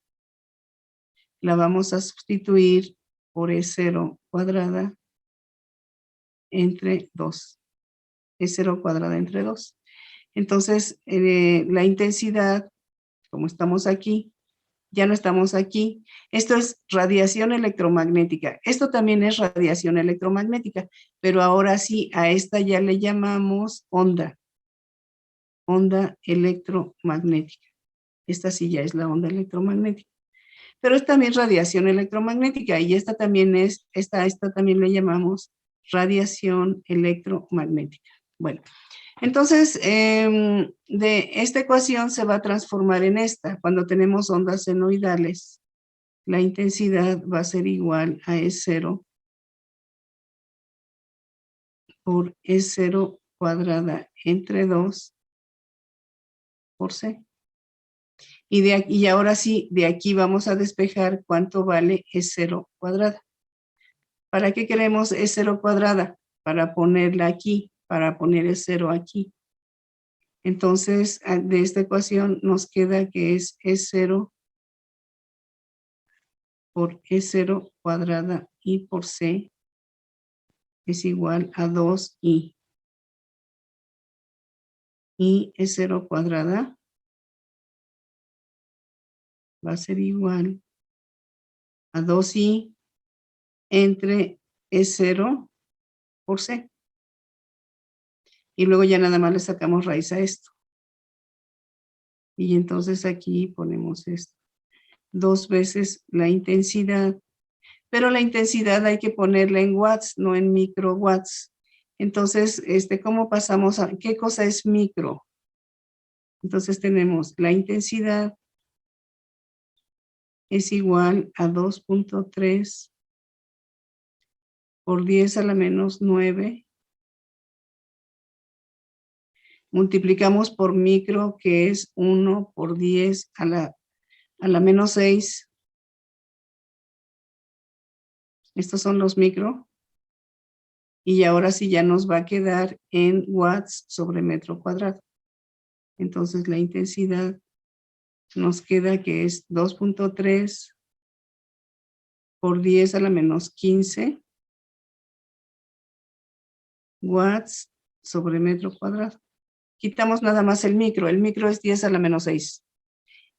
[SPEAKER 1] la vamos a sustituir por E0 cuadrada entre 2. E0 cuadrada entre 2. Entonces, la intensidad, como estamos aquí, ya no estamos aquí. Esto es radiación electromagnética. Esto también es radiación electromagnética, pero ahora sí, a esta ya le llamamos onda electromagnética. Esta sí ya es la onda electromagnética. Pero es también radiación electromagnética y esta también esta también le llamamos radiación electromagnética. Bueno, entonces, de esta ecuación se va a transformar en esta. Cuando tenemos ondas senoidales, la intensidad va a ser igual a E0 por E0 cuadrada entre 2 por C. Y ahora sí, de aquí vamos a despejar cuánto vale E0 cuadrada. ¿Para qué queremos E0 cuadrada? Para ponerla aquí, para poner E0 aquí. Entonces, de esta ecuación nos queda que es E0 por E0 cuadrada y por C es igual a 2i. Y E0 cuadrada va a ser igual a 2i entre E0 por C. Y luego ya nada más le sacamos raíz a esto. Y entonces aquí ponemos esto. 2 veces la intensidad. Pero la intensidad hay que ponerla en watts, no en microwatts. Entonces, ¿cómo pasamos a qué cosa es micro? Entonces tenemos la intensidad es igual a 2.3 por 10 a la menos 9. Multiplicamos por micro, que es 1 por 10 a la menos 6. Estos son los micro. Y ahora sí ya nos va a quedar en watts sobre metro cuadrado. Entonces la intensidad nos queda que es 2.3 por 10 a la menos 15 watts sobre metro cuadrado. Quitamos nada más el micro es 10 a la menos 6.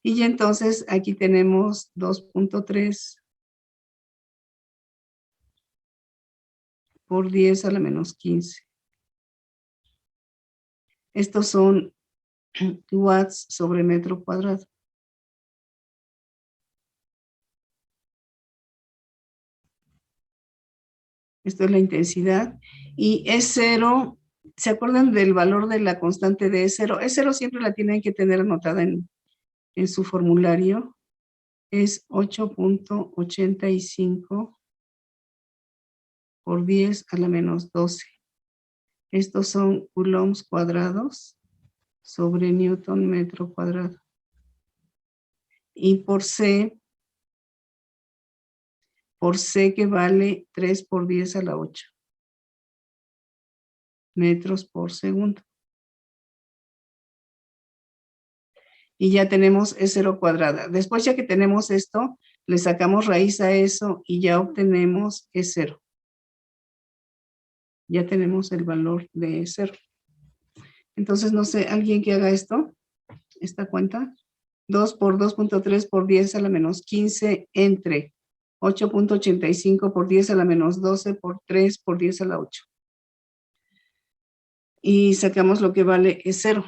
[SPEAKER 1] Y ya entonces aquí tenemos 2.3 por 10 a la menos 15. Estos son watts sobre metro cuadrado. Esto es la intensidad. Y E0, ¿se acuerdan del valor de la constante de E0? E0 siempre la tienen que tener anotada en su formulario. Es 8.85 por 10 a la menos 12. Estos son coulombs cuadrados sobre newton metro cuadrado. Y por C que vale 3 por 10 a la 8 metros por segundo. Y ya tenemos E0 cuadrada. Después, ya que tenemos esto, le sacamos raíz a eso y ya obtenemos E0. Ya tenemos el valor de E0. Entonces, no sé, ¿alguien que haga esto? ¿Esta cuenta? 2 por 2.3 por 10 a la menos 15 entre 8.85 por 10 a la menos 12 por 3 por 10 a la 8. Y sacamos lo que vale E0.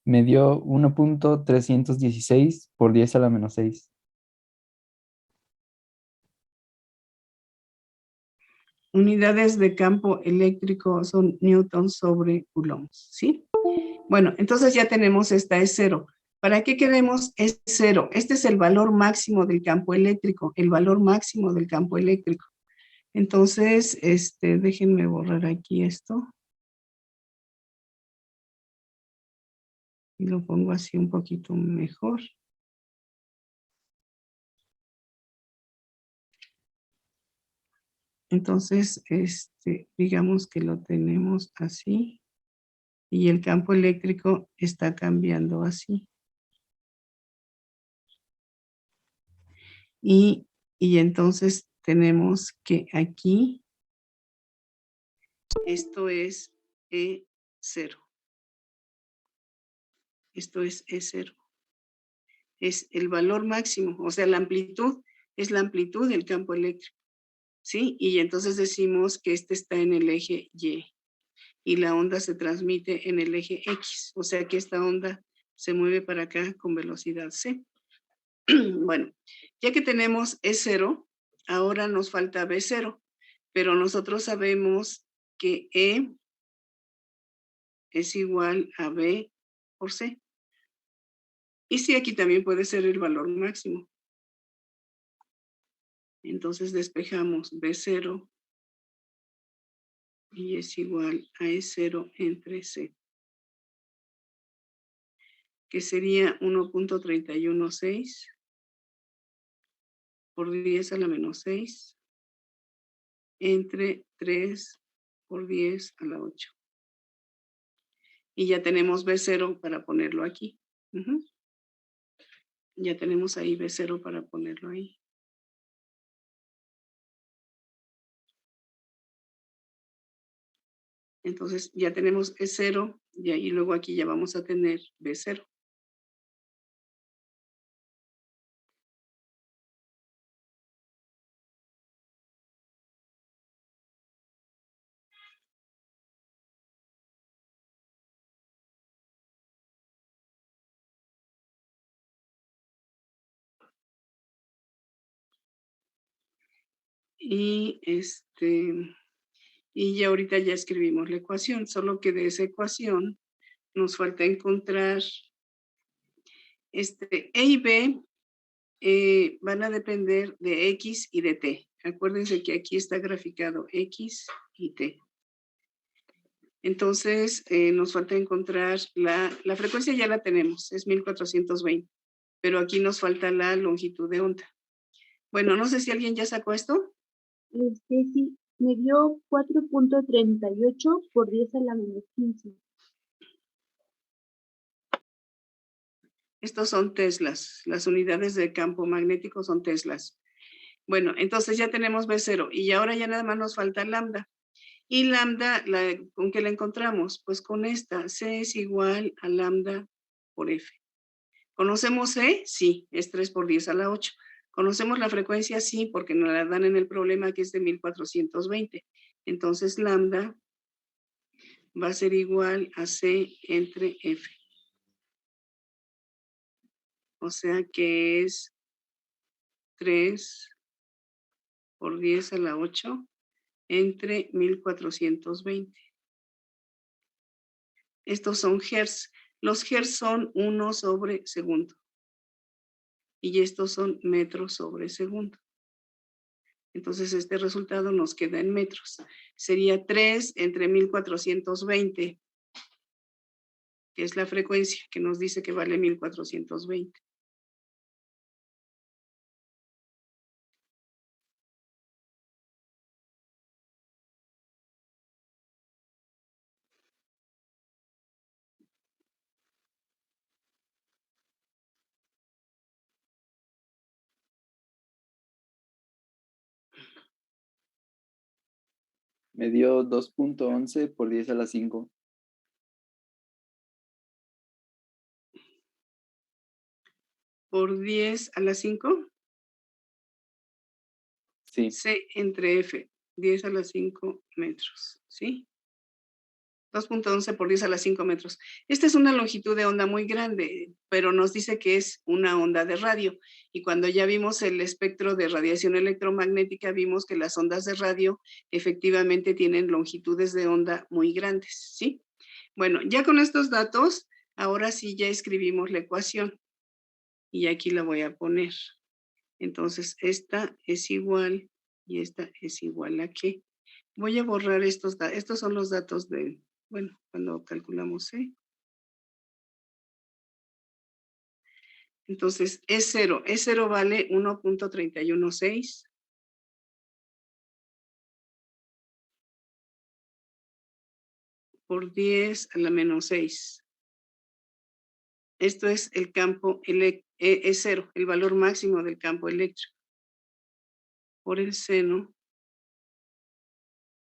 [SPEAKER 2] Me dio 1.316 por 10 a la menos 6.
[SPEAKER 1] Unidades de campo eléctrico son newtons sobre coulombs, ¿sí? Bueno, entonces ya tenemos esta E0. ¿Para qué queremos E0? Este es el valor máximo del campo eléctrico, el valor máximo del campo eléctrico. Entonces, déjenme borrar aquí esto. Y lo pongo así un poquito mejor. Entonces, digamos que lo tenemos así. Y el campo eléctrico está cambiando así. Y entonces tenemos que aquí, esto es E0. Esto es E0. Es el valor máximo, o sea, la amplitud es la amplitud del campo eléctrico, ¿sí? Y entonces decimos que este está en el eje Y y la onda se transmite en el eje X, o sea que esta onda se mueve para acá con velocidad C. Bueno, ya que tenemos E0, ahora nos falta B0, pero nosotros sabemos que E es igual a B por C. Y sí, aquí también puede ser el valor máximo. Entonces despejamos B0 y es igual a E0 entre C, que sería 1.316 por 10 a la menos 6 entre 3 por 10 a la 8. Y ya tenemos B0 para ponerlo aquí. Ya tenemos ahí B0 para ponerlo ahí. Entonces ya tenemos E0 y ahí luego aquí ya vamos a tener B0. Y y ya ahorita ya escribimos la ecuación, solo que de esa ecuación nos falta encontrar E y B van a depender de X y de T. Acuérdense que aquí está graficado X y T. Entonces, nos falta encontrar la frecuencia, ya la tenemos, es 1420, pero aquí nos falta la longitud de onda. Bueno, no sé si alguien ya sacó esto.
[SPEAKER 3] Sí, me dio 4.38 por 10 a la menos 15.
[SPEAKER 1] Estos son teslas, las unidades de campo magnético son teslas. Bueno, entonces ya tenemos B0 y ahora ya nada más nos falta lambda. Y lambda, ¿con qué la encontramos? Pues con esta, C es igual a lambda por F. ¿Conocemos C? Sí, es 3 por 10 a la 8. ¿Conocemos la frecuencia? Sí, porque nos la dan en el problema que es de 1420. Entonces lambda va a ser igual a C entre F. O sea que es 3 por 10 a la 8 entre 1420. Estos son hertz. Los hertz son 1 sobre segundo. Y estos son metros sobre segundo. Entonces este resultado nos queda en metros. Sería 3 entre 1420, que es la frecuencia que nos dice que vale 1420.
[SPEAKER 2] Me dio 2.11 por 10 a la 5.
[SPEAKER 1] Por 10 a la 5.
[SPEAKER 2] Sí.
[SPEAKER 1] C entre F, 10 a la 5 metros, ¿sí? 2.11 por 10 a la 5 metros. Esta es una longitud de onda muy grande, pero nos dice que es una onda de radio. Y cuando ya vimos el espectro de radiación electromagnética, vimos que las ondas de radio efectivamente tienen longitudes de onda muy grandes, ¿sí? Bueno, ya con estos datos, ahora sí ya escribimos la ecuación. Y aquí la voy a poner. Entonces, esta es igual y esta es igual a qué. Voy a borrar estos son los datos de, bueno, cuando calculamos C. Entonces, E0 vale 1.316. Por 10 a la menos 6. Esto es el campo E0, el valor máximo del campo eléctrico. Por el seno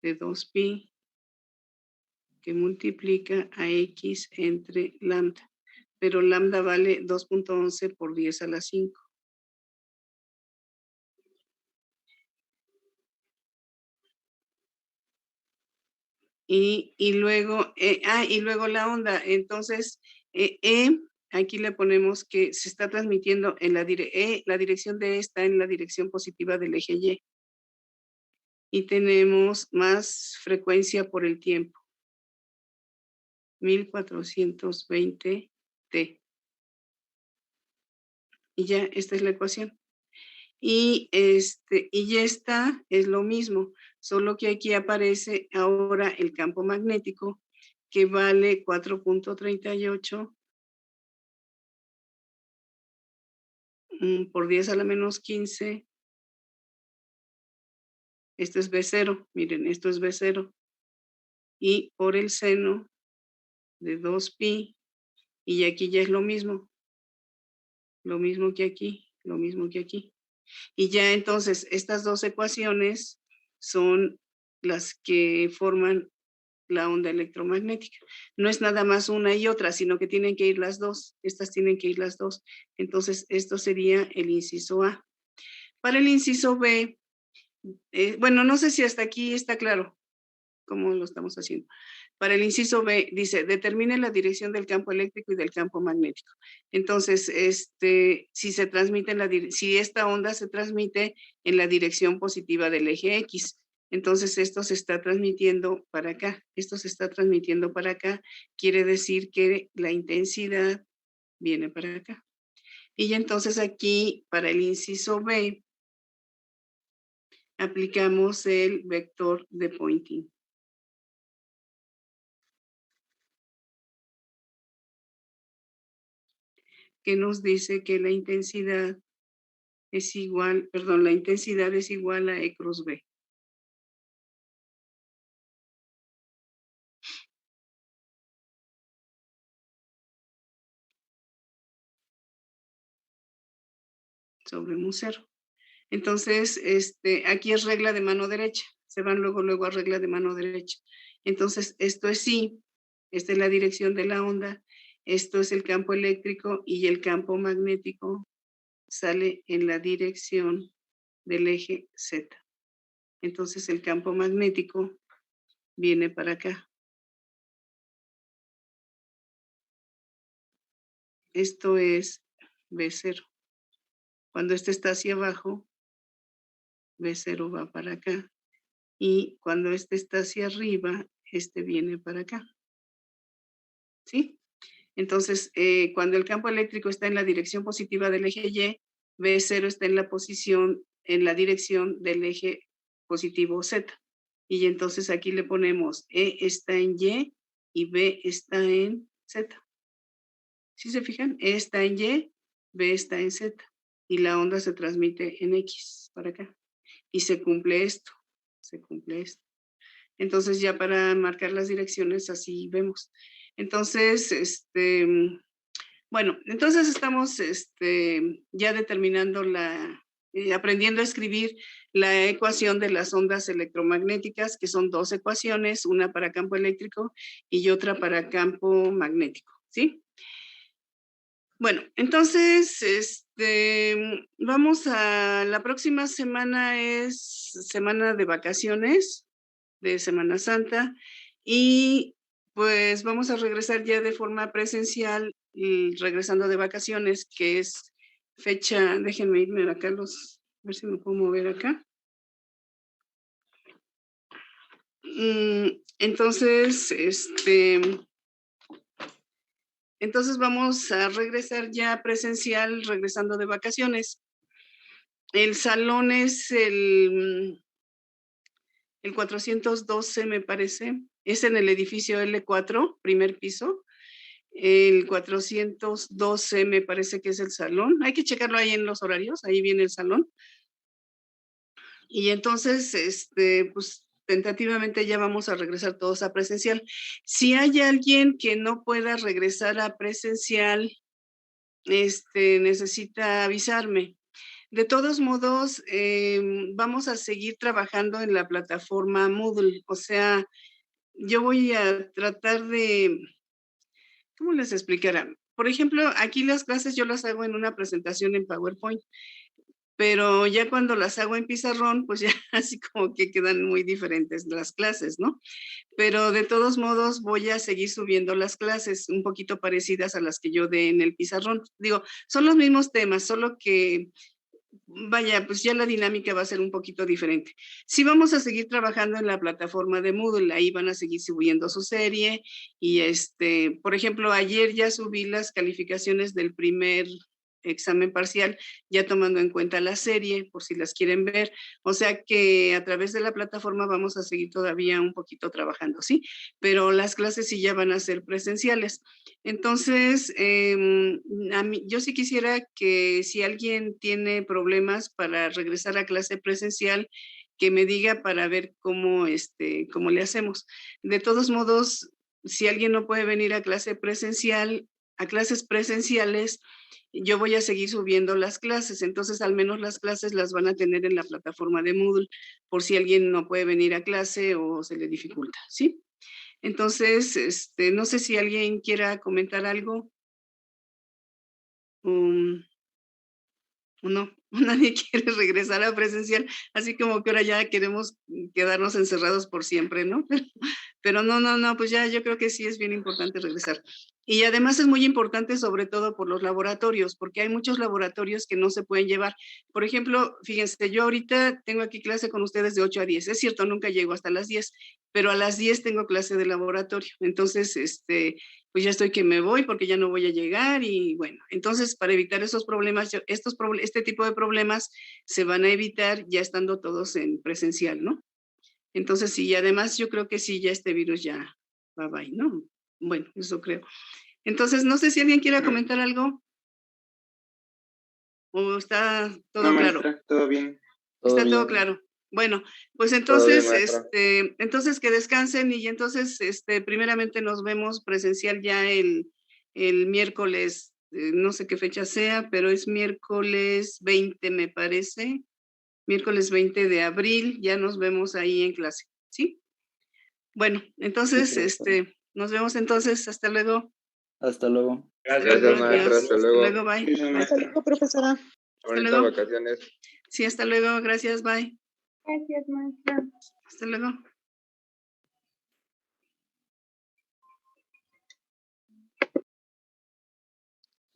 [SPEAKER 1] de 2pi que multiplica a X entre lambda. Pero lambda vale 2.11 por 10 a la 5. Y luego, y luego la onda. Entonces, aquí le ponemos que se está transmitiendo en la dirección de está en la dirección positiva del eje Y. Y tenemos más frecuencia por el tiempo. 1420 T. Y ya, esta es la ecuación. Y esta es lo mismo, solo que aquí aparece ahora el campo magnético que vale 4.38 por 10 a la menos 15. Esto es B0, miren, esto es B0. Y por el seno de 2pi, y aquí ya es lo mismo que aquí, lo mismo que aquí. Y ya entonces estas dos ecuaciones son las que forman la onda electromagnética. No es nada más una y otra, sino que tienen que ir las dos. Estas tienen que ir las dos. Entonces, esto sería el inciso A. Para el inciso B, bueno, no sé si hasta aquí está claro cómo lo estamos haciendo. para el inciso B, dice, determine la dirección del campo eléctrico y del campo magnético. Entonces, si se transmite si esta onda se transmite en la dirección positiva del eje X, entonces esto se está transmitiendo para acá, esto se está transmitiendo para acá, quiere decir que la intensidad viene para acá. Y entonces aquí, para el inciso B, aplicamos el vector de Poynting. Que nos dice que la intensidad es igual, perdón, la intensidad es igual a E cruz B. Sobre mu cero. Entonces, aquí es regla de mano derecha. Se van luego a regla de mano derecha. Entonces, esto es sí. Esta es la dirección de la onda. Esto es el campo eléctrico y el campo magnético sale en la dirección del eje Z. Entonces, el campo magnético viene para acá. Esto es B0. Cuando este está hacia abajo, B0 va para acá. Y cuando este está hacia arriba, este viene para acá. ¿Sí? Entonces, cuando el campo eléctrico está en la dirección positiva del eje Y, B0 está en la dirección del eje positivo Z. Y entonces aquí le ponemos E está en y B está en Z. ¿Sí se fijan? E está en Y, B está en Z. Y la onda se transmite en X para acá. Y se cumple esto. Se cumple esto. Entonces ya para marcar las direcciones así vemos. Entonces, bueno, entonces estamos ya determinando aprendiendo a escribir la ecuación de las ondas electromagnéticas, que son dos ecuaciones, una para campo eléctrico y otra para campo magnético, ¿sí? Bueno, entonces, vamos la próxima semana es semana de vacaciones, de Semana Santa, y pues vamos a regresar ya de forma presencial, y regresando de vacaciones, que es fecha, déjenme irme acá a ver si me puedo mover acá. Entonces, entonces vamos a regresar ya presencial, regresando de vacaciones. El salón es el 412, me parece. Es en el edificio L4, primer piso. El 412 me parece que es el salón. Hay que checarlo ahí en los horarios, ahí viene el salón. Y entonces, pues tentativamente ya vamos a regresar todos a presencial. Si hay alguien que no pueda regresar a presencial, necesita avisarme. De todos modos, vamos a seguir trabajando en la plataforma Moodle. O sea, yo voy a tratar de, ¿cómo les explicará? Por ejemplo, aquí las clases yo las hago en una presentación en PowerPoint, pero ya cuando las hago en pizarrón, pues ya así como que quedan muy diferentes las clases, ¿no? Pero de todos modos voy a seguir subiendo las clases un poquito parecidas a las que yo dé en el pizarrón. Digo, son los mismos temas, solo que vaya, pues ya la dinámica va a ser un poquito diferente. Sí vamos a seguir trabajando en la plataforma de Moodle, ahí van a seguir subiendo su serie y por ejemplo, ayer ya subí las calificaciones del primer examen parcial, ya tomando en cuenta la serie, por si las quieren ver. O sea que a través de la plataforma vamos a seguir todavía un poquito trabajando, ¿sí? Pero las clases sí ya van a ser presenciales. Entonces, yo sí quisiera que si alguien tiene problemas para regresar a clase presencial, que me diga para ver cómo le hacemos. De todos modos, si alguien no puede venir a clase presencial, a clases presenciales, yo voy a seguir subiendo las clases, entonces al menos las clases las van a tener en la plataforma de Moodle, por si alguien no puede venir a clase o se le dificulta, ¿sí? Entonces, no sé si alguien quiera comentar algo. No, nadie quiere regresar a presencial, así como que ahora ya queremos quedarnos encerrados por siempre, ¿no? Pero no, pues ya yo creo que sí es bien importante regresar. Y además es muy importante sobre todo por los laboratorios, porque hay muchos laboratorios que no se pueden llevar. Por ejemplo, fíjense, yo ahorita tengo aquí clase con ustedes de 8 a 10. Es cierto, nunca llego hasta las 10, pero a las 10 tengo clase de laboratorio. Entonces, pues ya estoy que me voy porque ya no voy a llegar y bueno, entonces para evitar esos problemas, este tipo de problemas se van a evitar ya estando todos en presencial, ¿no? Entonces sí, y además yo creo que sí, ya este virus ya bye bye, ¿no? Bueno, eso creo. Entonces, no sé si alguien quiera comentar algo o está todo
[SPEAKER 4] No,
[SPEAKER 1] claro.
[SPEAKER 4] maestra, todo bien.
[SPEAKER 2] Todo
[SPEAKER 1] Está todo
[SPEAKER 2] bien.
[SPEAKER 1] claro. Bueno, pues
[SPEAKER 4] Todo bien,
[SPEAKER 1] entonces,
[SPEAKER 4] maestra.
[SPEAKER 1] entonces que descansen y entonces, primeramente nos vemos presencial ya el miércoles, no sé qué fecha sea, pero es miércoles 20, me parece. Miércoles 20 de abril, ya nos vemos ahí en clase, ¿sí? Bueno, entonces,
[SPEAKER 2] Sí, profesora.
[SPEAKER 1] nos vemos entonces. Hasta luego.
[SPEAKER 2] Hasta luego.
[SPEAKER 4] Gracias, maestra.
[SPEAKER 1] Adiós.
[SPEAKER 4] Hasta luego.
[SPEAKER 1] Bye.
[SPEAKER 4] Sí,
[SPEAKER 1] Bye.
[SPEAKER 4] maestra.
[SPEAKER 5] profesora.
[SPEAKER 1] Hasta
[SPEAKER 4] Bonitas
[SPEAKER 1] luego.
[SPEAKER 4] vacaciones.
[SPEAKER 1] Sí, hasta luego. Gracias. Bye.
[SPEAKER 3] Gracias, maestra.
[SPEAKER 1] Hasta luego.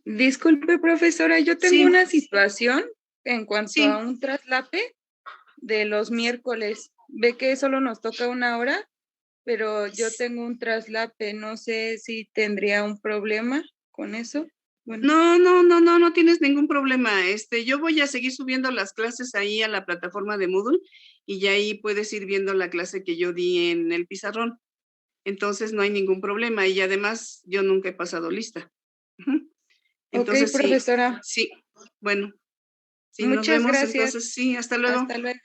[SPEAKER 5] Disculpe, profesora, yo tengo
[SPEAKER 1] Sí.
[SPEAKER 5] una situación en cuanto
[SPEAKER 1] Sí.
[SPEAKER 5] a un traslape de los miércoles. Ve que solo nos toca 1 hora, pero yo tengo un traslape, no sé si tendría un problema con eso. Bueno,
[SPEAKER 1] No tienes ningún problema. Yo voy a seguir subiendo las clases ahí a la plataforma de Moodle y ya ahí puedes ir viendo la clase que yo di en el pizarrón. Entonces no hay ningún problema y además yo nunca he pasado lista. Ujú. Entonces
[SPEAKER 5] ok, profesora.
[SPEAKER 1] sí. Bueno, sí, nos
[SPEAKER 5] Muchas
[SPEAKER 1] vemos
[SPEAKER 5] gracias.
[SPEAKER 1] entonces. Sí, hasta luego.
[SPEAKER 5] Hasta luego.